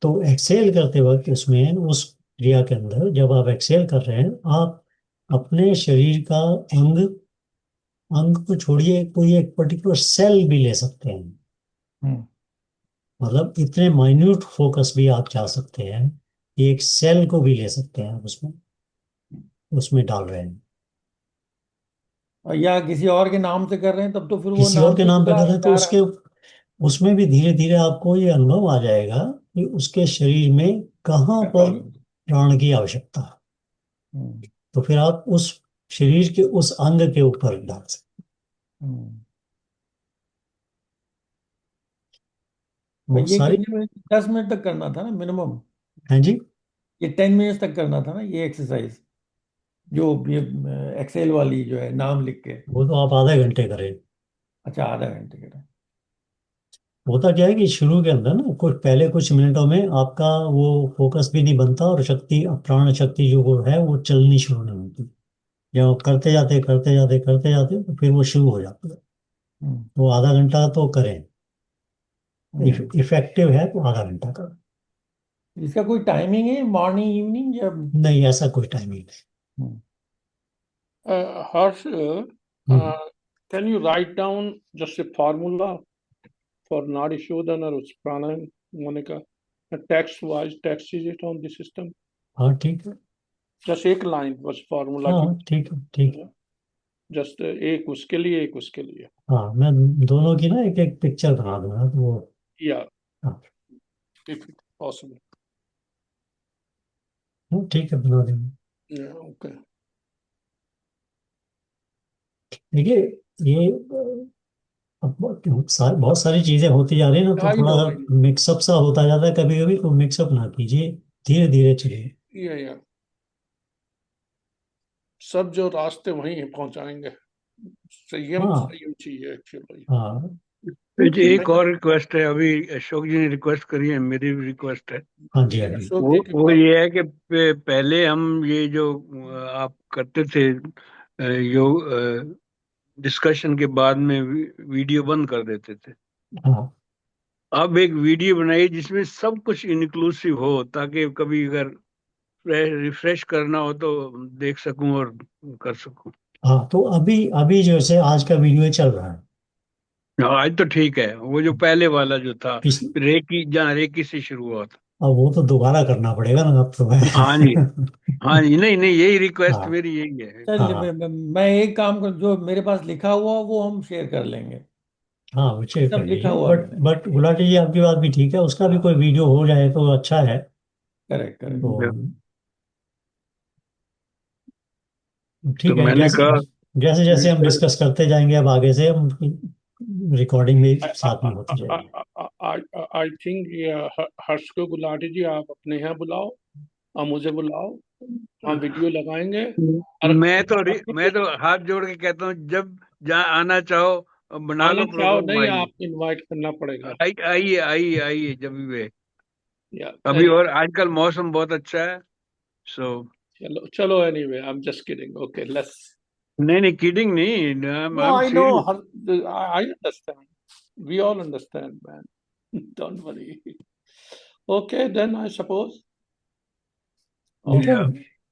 तो एक्सेल करते वक्त उसमें, उस क्रिया के अंदर जब आप एक्सेल कर रहे हैं, आप अपने शरीर का अंग, अंग को छोड़िए, कोई एक पर्टिकुलर सेल भी ले सकते हैं। हम्म। मतलब इतने माइन्यूट फोकस भी आप जा सकते हैं कि एक सेल को भी ले सकते हैं उसमें, उसमें डाल रहे हैं। और या किसी और के नाम से कर रहे हैं तब तो फिर वो किसी और नाम के तो नाम पे पूरा कर रहे हैं तो जा रहा उसके, है। उसमें भी धीरे धीरे आपको ये अनुभव आ जाएगा कि उसके शरीर में कहाँ क्या पर प्रॉब्लम। प्राण की आवश्यकता है। हम्म। तो फिर आप उस शरीर के उस अंग के ऊपर डाल सकते हम्म। हैं। भाई बहुत ये सारी। कितने मिनट, 10 मिनट तक करना था ना मिनिमम। हैं जी। ये 10 मिनट्स तक करना था ना ये एक्सरसाइज, जो ये एक्सेल वाली जो है नाम लिख के। वो तो आप आधे घंटे करें। अच्छा, आधा घंटे का। होता क्या है कि शुरू के अंदर ना कुछ पहले कुछ मिनटों में आपका वो फोकस भी नहीं बनता, और शक्ति, प्राण शक्ति जो वो है वो चलनी शुरू नहीं होती। जब आप करते जाते करते जाते करते जाते तो फिर वो शुरू हो जाता है। हम्म। तो आधा घंटा तो करें, हम्म। इफेक्टिव है तो आधा घंटा करें। इसका कोई टाइमिंग है, मॉर्निंग इवनिंग या? नहीं, ऐसा कोई टाइमिंग नहीं। हम्म। Harsh, hmm. can you write down just a formula for Nadi Shodhan or Pranayam, Monica? Text wise, text is it on the system? हाँ ठीक है। Just एक line बस formula की, हाँ ठीक है, ठीक है। जस्ट एक उसके लिए एक उसके लिए। हाँ, मैं दोनों की ना एक एक पिक्चर बना दूंगा तो वो। या हाँ if it possible. हाँ, ठीक है, बना देंगे। Yeah, okay. देखिए, ये अब बहुत सारी चीजें होती जा रही है ना, तो I थोड़ा know, सा I know. मिक्सअप सा होता जाता है कभी कभी, तो मिक्सअप ना कीजिए, धीरे धीरे चलिए। Yeah. सब जो रास्ते वहीं पहुंचाएंगे। संयम हाँ संयम चाहिए एक्चुअली। हाँ जी एक और रिक्वेस्ट है, अभी अशोक जी ने रिक्वेस्ट करी है, मेरी भी रिक्वेस्ट है। हाँ जी, हाँ जी। अशोक वो जी के वो पास। ये है कि पहले हम ये जो आप करते थे योग डिस्कशन के बाद में वीडियो बंद कर देते थे। हाँ अब एक वीडियो बनाई जिसमें सब कुछ इंक्लूसिव हो, ताकि कभी अगर रिफ्रेश करना हो तो देख सकूं और कर सकूं। हाँ, तो अभी अभी जैसे आज का वीडियो चल रहा है, आज तो ठीक है, वो जो पहले वाला जो था, पिछले, रेकी, जहाँ रेकी से शुरू हुआ था। अब वो तो दोबारा करना पड़ेगा ना अब तो मैं। हाँ जी, हाँ जी, नहीं नहीं, यही रिक्वेस्ट हाँ मेरी यही है। चलिए, हाँ मैं एक काम कर, जो मेरे पास लिखा हुआ वो हम शेयर कर लेंगे। हाँ, वो चेक सब कर लिखा लीजिए, हुआ बट मैंने। बट गुलाटी जी आपकी बात भी ठीक है, उसका भी कोई वीडियो हो जाए तो अच्छा है। Correct correct. तो तो ठीक है, मैंने जैसे कहा जैसे जैसे हम रिसर्च, डिस्कस करते जाएंगे, अब आगे से हम रिकॉर्डिंग भी साथ में होती जाएगी। आई थिंक हर्ष को गुलाटी जी आप अपने यहाँ बुलाओ और मुझे बुलाओ, हम वीडियो लगाएंगे। और मैं तो हाथ जोड़ के कहता हूँ, जब जहाँ आना चाहो बना आना लो चाहो प्रोग्राम, नहीं, आइए। आप इनवाइट करना पड़ेगा। आइए आइए आइए जब भी वे। या अभी और आजकल मौसम बहुत अच्छा है, सो चलो चलो, anyway I am just kidding, okay let's. नहीं नहीं, किडिंग नहीं, no I am I know, serious. I understand, we all understand man, don't worry. Okay then I suppose. ठीक है।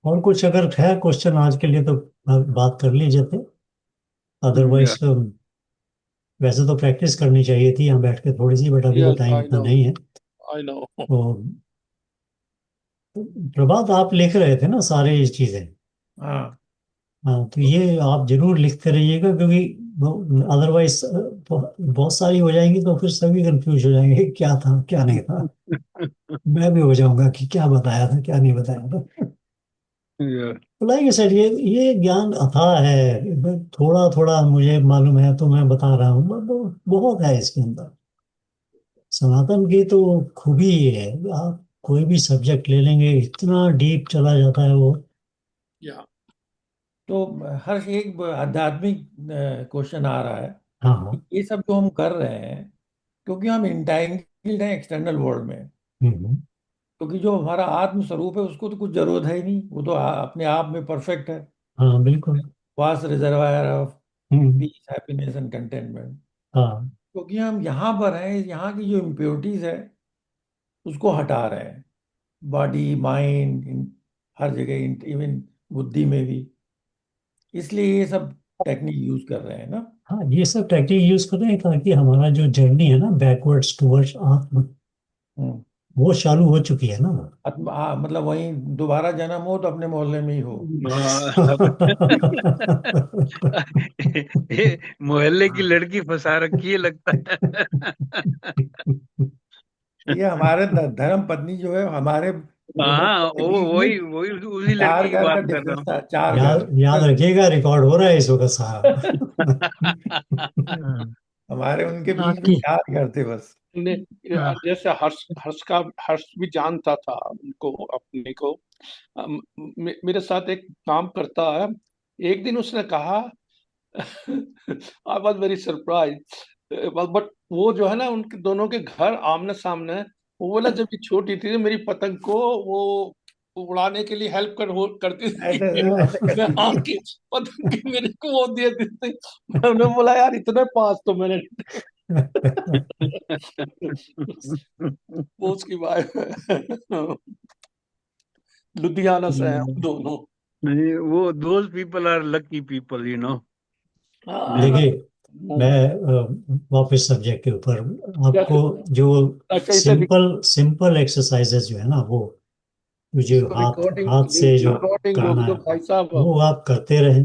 और कुछ अगर है क्वेश्चन आज के लिए तो बात कर लीजिए थे, अदरवाइज वैसे तो प्रैक्टिस करनी चाहिए थी यहाँ बैठ के थोड़ी सी, बट अभी तो यस टाइम आई इतना नो, नहीं है। I know. तो प्रभात आप लिख रहे थे ना सारे ये चीजें। हाँ। हाँ, तो ये आप जरूर लिखते रहिएगा, क्योंकि अदरवाइज बहुत सारी हो जाएंगी तो फिर सभी कंफ्यूज हो जाएंगे, क्या था क्या नहीं था। मैं भी हो जाऊंगा कि क्या बताया था क्या नहीं बताया था। Yeah. तो लाइक सर, ये ज्ञान अथाह है, थोड़ा थोड़ा मुझे मालूम है तो मैं बता रहा हूँ, बहुत है इसके अंदर। सनातन की तो खूबी ये है, आप कोई भी सब्जेक्ट ले लेंगे इतना डीप चला जाता है वो। या तो हर एक आध्यात्मिक क्वेश्चन आ रहा है हाँ हाँ। कि ये सब जो हम कर रहे हैं, क्योंकि हम इंटैंगिल्ड हैं एक्सटर्नल वर्ल्ड में। हम्म। क्योंकि जो हमारा आत्म स्वरूप है उसको तो कुछ जरूरत है ही नहीं, वो तो अपने आप में परफेक्ट है। हाँ बिल्कुल। Vast reservoir of hmm. Peace, happiness and contentment. हाँ क्योंकि हम यहाँ पर हैं, यहाँ की जो इम्प्योरिटीज है उसको हटा रहे हैं, बॉडी माइंड, हर जगह, इवन बुद्धि में भी। इसलिए ये सब टेक्निक यूज कर रहे हैं ना। हाँ, ये सब टेक्निक यूज कर रहे हैं ताकि हमारा जो जर्नी है ना बैकवर्ड्स टुवर्ड्स आत्म, हम्म। वो चालू हो चुकी है ना। मतलब वहीं दोबारा जन्म हो तो अपने मोहल्ले में ही हो। हाँ। ये मोहल्ले की लड़की फंसा रखी है लगता है। ये हमारे धर्म पत्नी जो है, हमारे दोनों हाँ, के वो बीच में वही वही उसी लड़की चार की घर का बात कर रहा डिफरेंस हूँ। था, 4 घर। याद रखिएगा, रिकॉर्ड हो रहा है इस वक्त सारा। हाँ, हमारे उनके बीच में आपकी 4 घर थे बस। ने हाँ, जैसे हर्ष भी जानता था उनको अपने को। मेरे साथ एक काम करता है। एक दिन उसने कहा, I was very surprise, but वो जो है ना उनके दोनों के घर आमने सामने हैं। वो बोला जब ये छोटी थी तो मेरी पतंग को वो उड़ाने के लिए हेल्प करती ऐसे थी। ऐसे मैं करती थी। आके पतंग की मेरे को वो दे देती। मैंने बोला यार इतने पास तो मैंने। वो उसकी वाइफ है, लुधियाना से है हम दोनों। नहीं, वो those people are lucky people, you know. हाँ, देखिए, मैं वापस सब्जेक्ट के ऊपर आपको, जैसे जो कैसे सिंपल सिंपल एक्सरसाइजेज जो है ना, वो जो इसको हाथ रिकॉर्डिंग हाथ से जो रिकॉर्डिंग रोक करना दो है भाई साहब। वो आप करते रहें।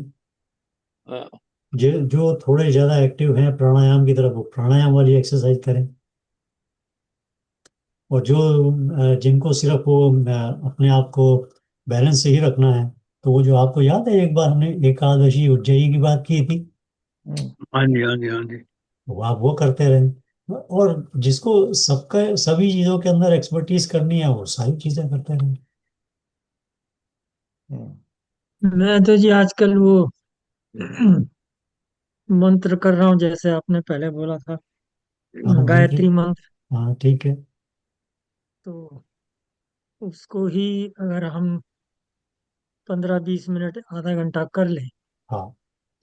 हाँ, जो थोड़े ज्यादा एक्टिव हैं प्राणायाम की तरफ, वो प्राणायाम वाली एक्सरसाइज करें। और जो जिनको सिर्फ वो अपने आप को बैलेंस से ही रखना है, तो वो जो आपको याद है एक बार हमने एकादशी उज्जयी की बात की थी, हम्म। हाँ जी, हाँ जी, हाँ जी। वो आप वो करते रहें। और जिसको सबका सभी चीजों के अंदर एक्सपर्टीज करनी है वो सारी चीजें करते रहें। हम्म। मैं तो जी आजकल वो मंत्र कर रहा हूँ, जैसे आपने पहले बोला था, हाँ मंत्र। गायत्री मंत्र। हाँ ठीक है। तो उसको ही अगर हम 15-20 मिनट आधा घंटा कर लें हाँ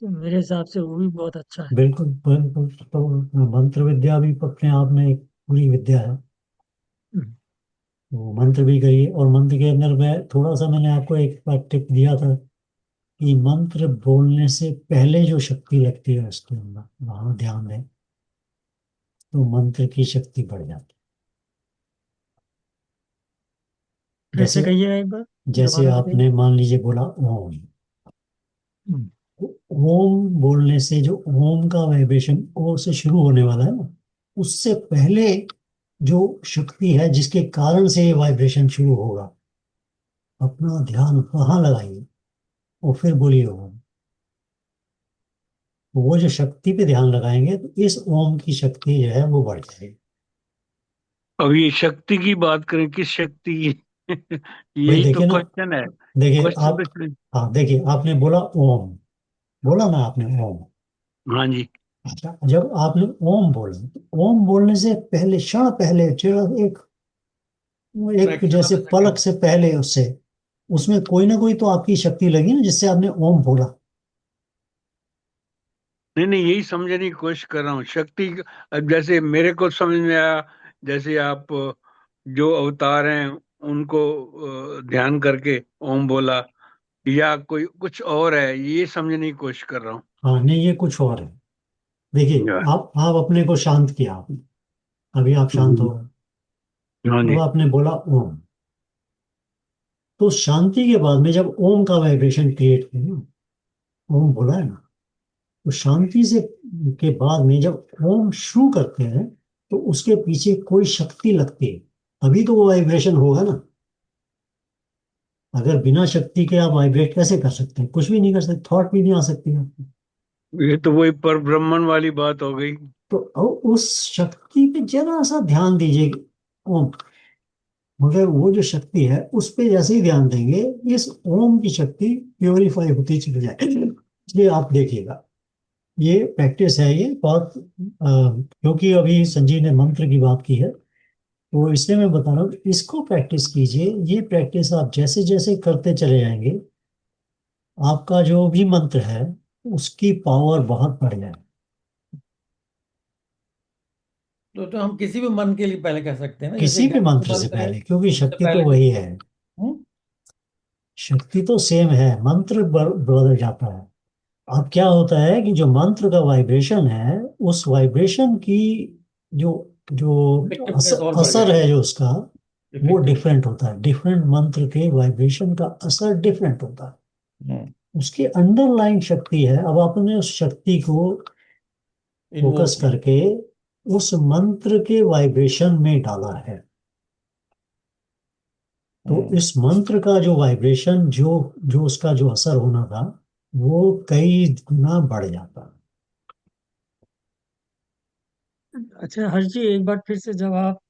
तो मेरे हिसाब से वो भी बहुत अच्छा है। बिल्कुल बिल्कुल, तो मंत्र विद्या भी अपने आप में एक पूरी विद्या है। हम्म, तो मंत्र भी करिए, और मंत्र के अंदर मैं थोड़ा सा, मैंने आपको एक टिप दिया था कि मंत्र बोलने से पहले जो शक्ति लगती है उसके अंदर, वहां ध्यान दें तो मंत्र की शक्ति बढ़ जाती है। फिर से जैसे कहिएगा एक बार, जैसे दोबारा बताइए। आपने मान लीजिए बोला ओम, हम्म, तो ओम बोलने से जो ओम का वाइब्रेशन ओ से शुरू होने वाला है ना, उससे पहले जो शक्ति है जिसके कारण से ये वाइब्रेशन शुरू होगा, अपना ध्यान वहां लगाइए और फिर बोलिए ओम। तो वो जो शक्ति पे ध्यान लगाएंगे तो इस ओम की शक्ति जो है वो बढ़ जाएगी। अब ये शक्ति की बात करें, किस शक्ति की? भाई यही तो देखिए ना, क्वेश्चन है। देखिए क्वेश्चन आप, तो। हाँ देखिए आपने बोला ओम, बोला ना आपने ओम। हाँ जी। अच्छा, जब आपने ओम बोला तो ओम बोलने से पहले, क्षण पहले, एक एक फ्रैक्शन ऑफ जैसे अ पलक सेकंड। से पहले उससे, उसमें कोई ना कोई तो आपकी शक्ति लगी ना जिससे आपने ओम बोला। नहीं नहीं, यही समझने की कोशिश कर रहा हूँ शक्ति। अब जैसे मेरे को समझ में आया, जैसे आप जो अवतार हैं उनको ध्यान करके ओम बोला, या कोई कुछ और है, ये समझने की कोशिश कर रहा हूँ। हाँ नहीं, ये कुछ और है। देखिए, या, आप अपने को शांत किया आपने, अभी आप शांत हो हम्म, गए। हाँ अब जी। आपने बोला ओम, तो शांति के बाद में जब ओम का वाइब्रेशन क्रिएट हो ना, ओम बोला है ना, तो शांति से के बाद में जब ओम शुरू करते हैं तो उसके पीछे कोई शक्ति लगती है, तभी तो वो वाइब्रेशन होगा ना। अगर बिना शक्ति के आप वाइब्रेट कैसे कर सकते हैं? कुछ भी नहीं कर सकते, थॉट भी नहीं आ सकती आपको। ये तो वही पर ब्रह्मन वाली बात हो गई। तो उस शक्ति पे जरा सा ध्यान दीजिए ओम, मगर वो जो शक्ति है उस पे जैसे ही ध्यान देंगे इस ओम की शक्ति प्योरीफाई होती चली जाएगी। इसलिए आप देखिएगा, ये प्रैक्टिस है, ये बहुत क्योंकि अभी संजीव ने मंत्र की बात की है तो इसलिए मैं बता रहा हूँ इसको प्रैक्टिस कीजिए। ये प्रैक्टिस आप जैसे जैसे करते चले जाएंगे आपका जो भी मंत्र है उसकी पावर बहुत बढ़ जाए। तो हम किसी भी मन के लिए पहले कह सकते हैं ना, जैसे किसी भी गायत्री मंत्र से मंत्र है पहले, क्योंकि उससे शक्ति तो पहले। वही है, हम्म? शक्ति तो सेम है, मंत्र बदल जाता है। अब क्या होता है कि जो मंत्र का वाइब्रेशन है उस वाइब्रेशन की जो जो इफेक्टिवनेस और बढ़ असर है जाएगी। जो उसका वो इफेक्टिव। डिफरेंट होता है। डिफरेंट मंत्र के वाइब्रेशन का असर डिफरेंट होता है। उसकी अंडरलाइन शक्ति है, अब आपने उस शक्ति को इन्वोक फोकस किया। करके उस मंत्र के वाइब्रेशन में डाला है तो इस मंत्र का जो वाइब्रेशन जो जो उसका जो असर होना था वो कई गुना बढ़ जाता। अच्छा हर्ष जी, एक बार फिर से जब आप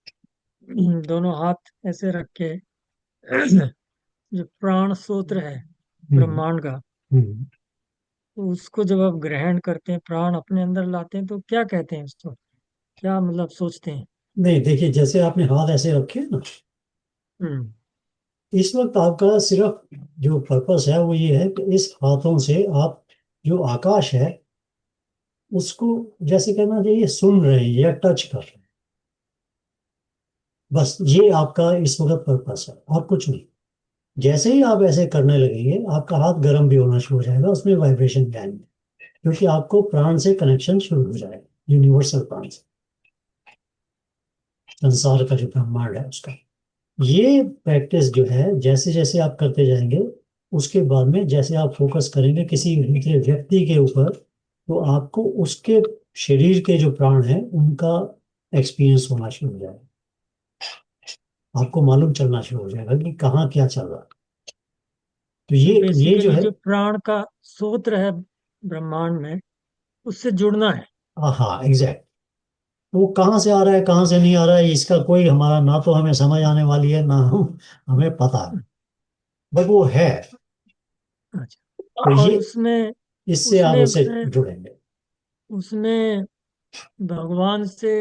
दोनों हाथ ऐसे रख के जो प्राण सूत्र है हम्म। ब्रह्मांड का, हम्म। तो उसको जब आप ग्रहण करते हैं, प्राण अपने अंदर लाते हैं, तो क्या कहते हैं उसको, क्या मतलब सोचते हैं? नहीं देखिए, जैसे आपने हाथ ऐसे रखे हैं ना, हम्म। इस वक्त आपका सिर्फ जो पर्पस है वो ये है कि इस हाथों से आप जो आकाश है उसको जैसे कहना चाहिए सुन रहे हैं या टच कर रहे हैं, बस ये आपका इस वक्त पर्पस है और कुछ नहीं। जैसे ही आप ऐसे करने लगेंगे आपका हाथ गर्म भी होना शुरू हो जाएगा, उसमें वाइब्रेशन भी आएंगे क्योंकि आपको प्राण से कनेक्शन शुरू हो जाएगा, यूनिवर्सल प्राण से, संसार का जो ब्रह्मांड है उसका। ये प्रैक्टिस जो है जैसे जैसे आप करते जाएंगे उसके बाद में जैसे आप फोकस करेंगे किसी दूसरे व्यक्ति के ऊपर तो आपको उसके शरीर के जो प्राण हैं उनका एक्सपीरियंस होना शुरू हो जाएगा, आपको मालूम चलना शुरू हो जाएगा कि कहाँ क्या चल रहा है। तो तो ये जो बेसिकली है, जो प्राण का सूत्र है ब्रह्मांड में, उससे जुड़ना है। हाँ एग्जैक्ट, वो कहाँ से आ रहा है कहाँ से नहीं आ रहा है इसका कोई हमारा ना तो हमें समझ आने वाली है ना हम हमें पता है, बट वो है। तो अच्छा, और ये उसमें इससे आप उसमें उससे जुड़ेंगे। उसमें भगवान से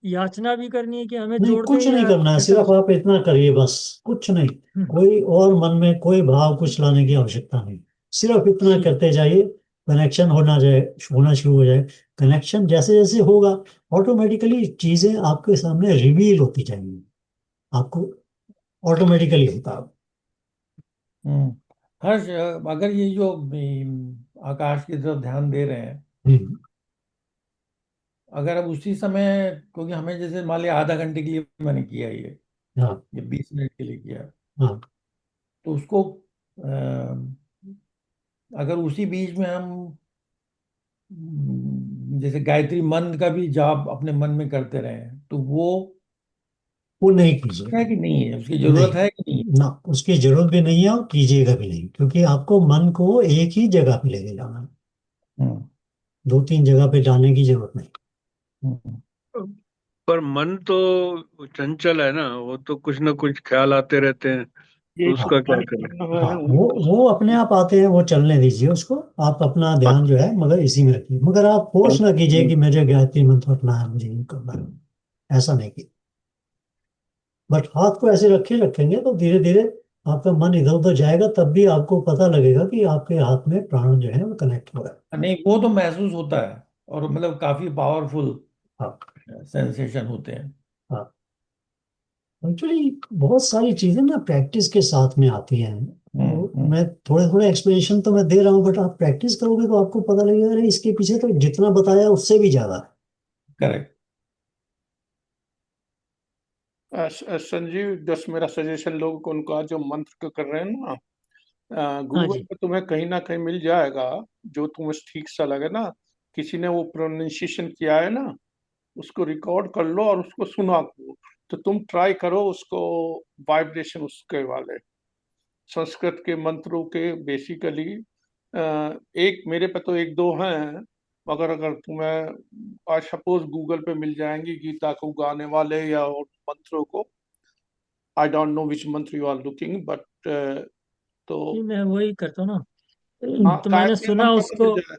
याचना भी करनी है कि हमें नहीं जोड़ दे, कुछ नहीं या करना है, ऐसा सिर्फ कुछ? आप इतना करिए बस, कुछ नहीं। हम्म, कोई और मन में कोई भाव कुछ लाने की आवश्यकता नहीं, सिर्फ इतना ठीक। करते जाइए, कनेक्शन होना शुरू हो जाए। कनेक्शन जैसे जैसे होगा ऑटोमेटिकली चीजें आपके सामने रिवील होती जाएंगी, आपको ऑटोमेटिकली होता है। हम्म। हर्ष, अगर ये जो आकाश की तरफ ध्यान दे रहे हैं, हम्म। अगर अब उसी समय, क्योंकि हमें जैसे मान लिया आधा घंटे के लिए मैंने किया हाँ। ये 20 मिनट के लिए किया, हाँ। तो उसको अगर उसी बीच में हम जैसे गायत्री मंत्र का भी जाप अपने मन में करते रहे तो वो वो नहीं कीजिए, है कि नहीं है, उसकी नहीं, जरूरत है कि नहीं ना उसकी जरूरत भी नहीं है और कीजिएगा भी नहीं, क्योंकि आपको मन को एक ही जगह पे लेके जाना है, है? दो तीन जगह पे जाने की जरूरत नहीं। हम्म। पर मन तो चंचल है ना, वो तो कुछ ना कुछ ख्याल आते रहते हैं, तो ये हाँ। उसका क्या मन करें? जो है हाँ वो अपने आप आते हैं, वो चलने दीजिए उसको, आप अपना ध्यान जो है मगर इसी में रखिए, मगर आप फोर्स ना कीजिए कि मुझे गायत्री मंत्र पढ़ना है, मुझे ये करना है, ऐसा नहीं कीजिए। बट हाथ को ऐसे रखेंगे तो धीरे धीरे आपका मन इधर उधर जाएगा, तब भी आपको पता लगेगा कि आपके हाथ में प्राण जो है वो कनेक्ट हो रहा है। नहीं, वो तो महसूस होता है, और मतलब काफी पावरफुल हाँ। सेंसेशन होते हैं। हाँ। एक्चुअली बहुत सारी चीजें ना प्रैक्टिस के साथ में आती हैं, तो हम्म। मैं थोड़े थोड़े एक्सप्लेनेशन तो मैं दे रहा हूँ बट आप प्रैक्टिस करोगे तो आपको पता लगेगा अरे इसके पीछे तो जितना बताया उससे भी ज्यादा है। करेक्ट। संजीव, जस्ट मेरा सजेशन लोगों को उनका जो मंत्र का कर रहे हैं ना, हाँ गूगल जी। पे तुम्हें कहीं ना कहीं मिल जाएगा जो तुम्हें ठीक सा लगे ना। किसी ने वो प्रोनाउंसिएशन किया है ना, उसको रिकॉर्ड कर लो और उसको सुना करो। तो तुम ट्राई करो उसको, वाइब्रेशन उसके वाले संस्कृत के मंत्रों के बेसिकली। एक मेरे पे तो एक दो हैं, मगर अगर तुम्हें आई सपोज गूगल पे मिल जाएंगी गीता को गाने वाले या और मंत्रों को। आई डोंट नो विच मंत्र यू आर लुकिंग, बट तो नहीं, मैं वही करता हूँ ना। हाँ, तो मैंने गायत्री सुना मंत्र तो मिल उसको, जाए।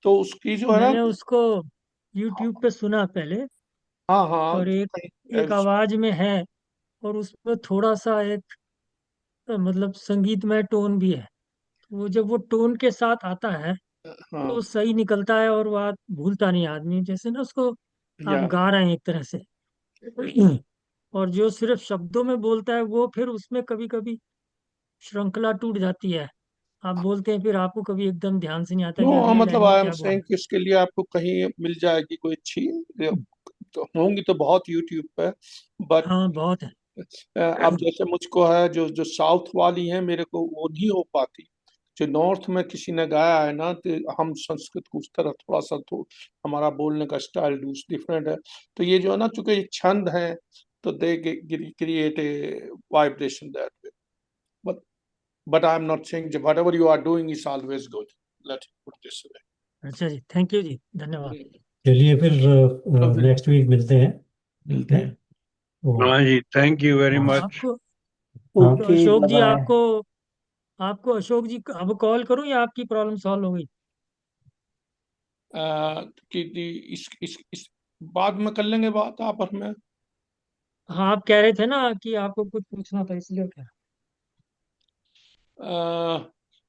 तो उसकी जो है ना, मैंने उसको यूट्यूब पे सुना पहले, हाँ हाँ, और एक कहीं- एक आवाज में है, और उसमें थोड़ा सा एक मतलब संगीतमय टोन भी है। वो जब वो टोन के साथ आता है हाँ तो सही निकलता है, और बात भूलता नहीं आदमी, जैसे ना उसको आप या गा रहे हैं एक तरह से। और जो सिर्फ शब्दों में बोलता है वो फिर उसमें कभी कभी श्रृंखला टूट जाती है। आप बोलते हैं, फिर आपको कभी एकदम ध्यान से नहीं आता कि नो, अगली मतलब लाइन में आई एम क्या बोल। सेइंग कि उसके लिए आपको कहीं मिल जाएगी कोई अच्छी, तो होंगी तो बहुत यूट्यूब पे। बट हाँ, बहुत है। अब जैसे मुझको है जो जो साउथ वाली है, मेरे को वो नहीं हो पाती। जो नॉर्थ में किसी ने गाया है ना, तो हम संस्कृत को उस तरह थोड़ा सा तो हमारा बोलने का स्टाइल डिफरेंट है। तो ये जो है ना, चूंकि ये छंद है, तो they create a vibration that way. But but I am not saying whatever you are doing is always good. Let put this अच्छा जी, थैंक यू जी, धन्यवाद। वे। चलिए फिर तो फिर नेक्स्ट वीक मिलते हैं। मिलते हैं। तो हाँ जी, थैंक यू वेरी हाँ मच। आपको हाँ, तो ओके, अशोक बाय जी, बाय। आपको अशोक जी अब कॉल करूं या आपकी प्रॉब्लम सॉल्व हो गई? कि इस बाद में कर लेंगे बात आप और मैं। हाँ, आप कह रहे थे ना कि आपको कुछ पूछना था, इसलिए क्या। अ,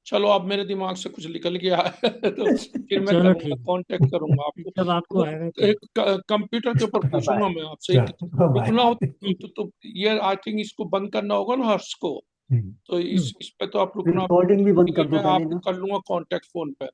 चलो, अब मेरे दिमाग से कुछ निकल गया है तो फिर मैं चलो करूंगा, ठीक कांटेक्ट करूंगा है, आपको। जब आपको वो आएगा तो। एक कंप्यूटर के ऊपर बाय बाय। पूछूंगा मैं आपसे, एक चलो बाय। रुकना हो ठीक। तो ये आई थिंक इसको बंद करना होगा ना, हर्ष को। तो हम्म। इस पे तो आप रुकना, रिकॉर्डिंग भी बंद ठीक है, कर दो मैं पहले आपको ना। कर लूंगा कांटेक्ट फोन पे।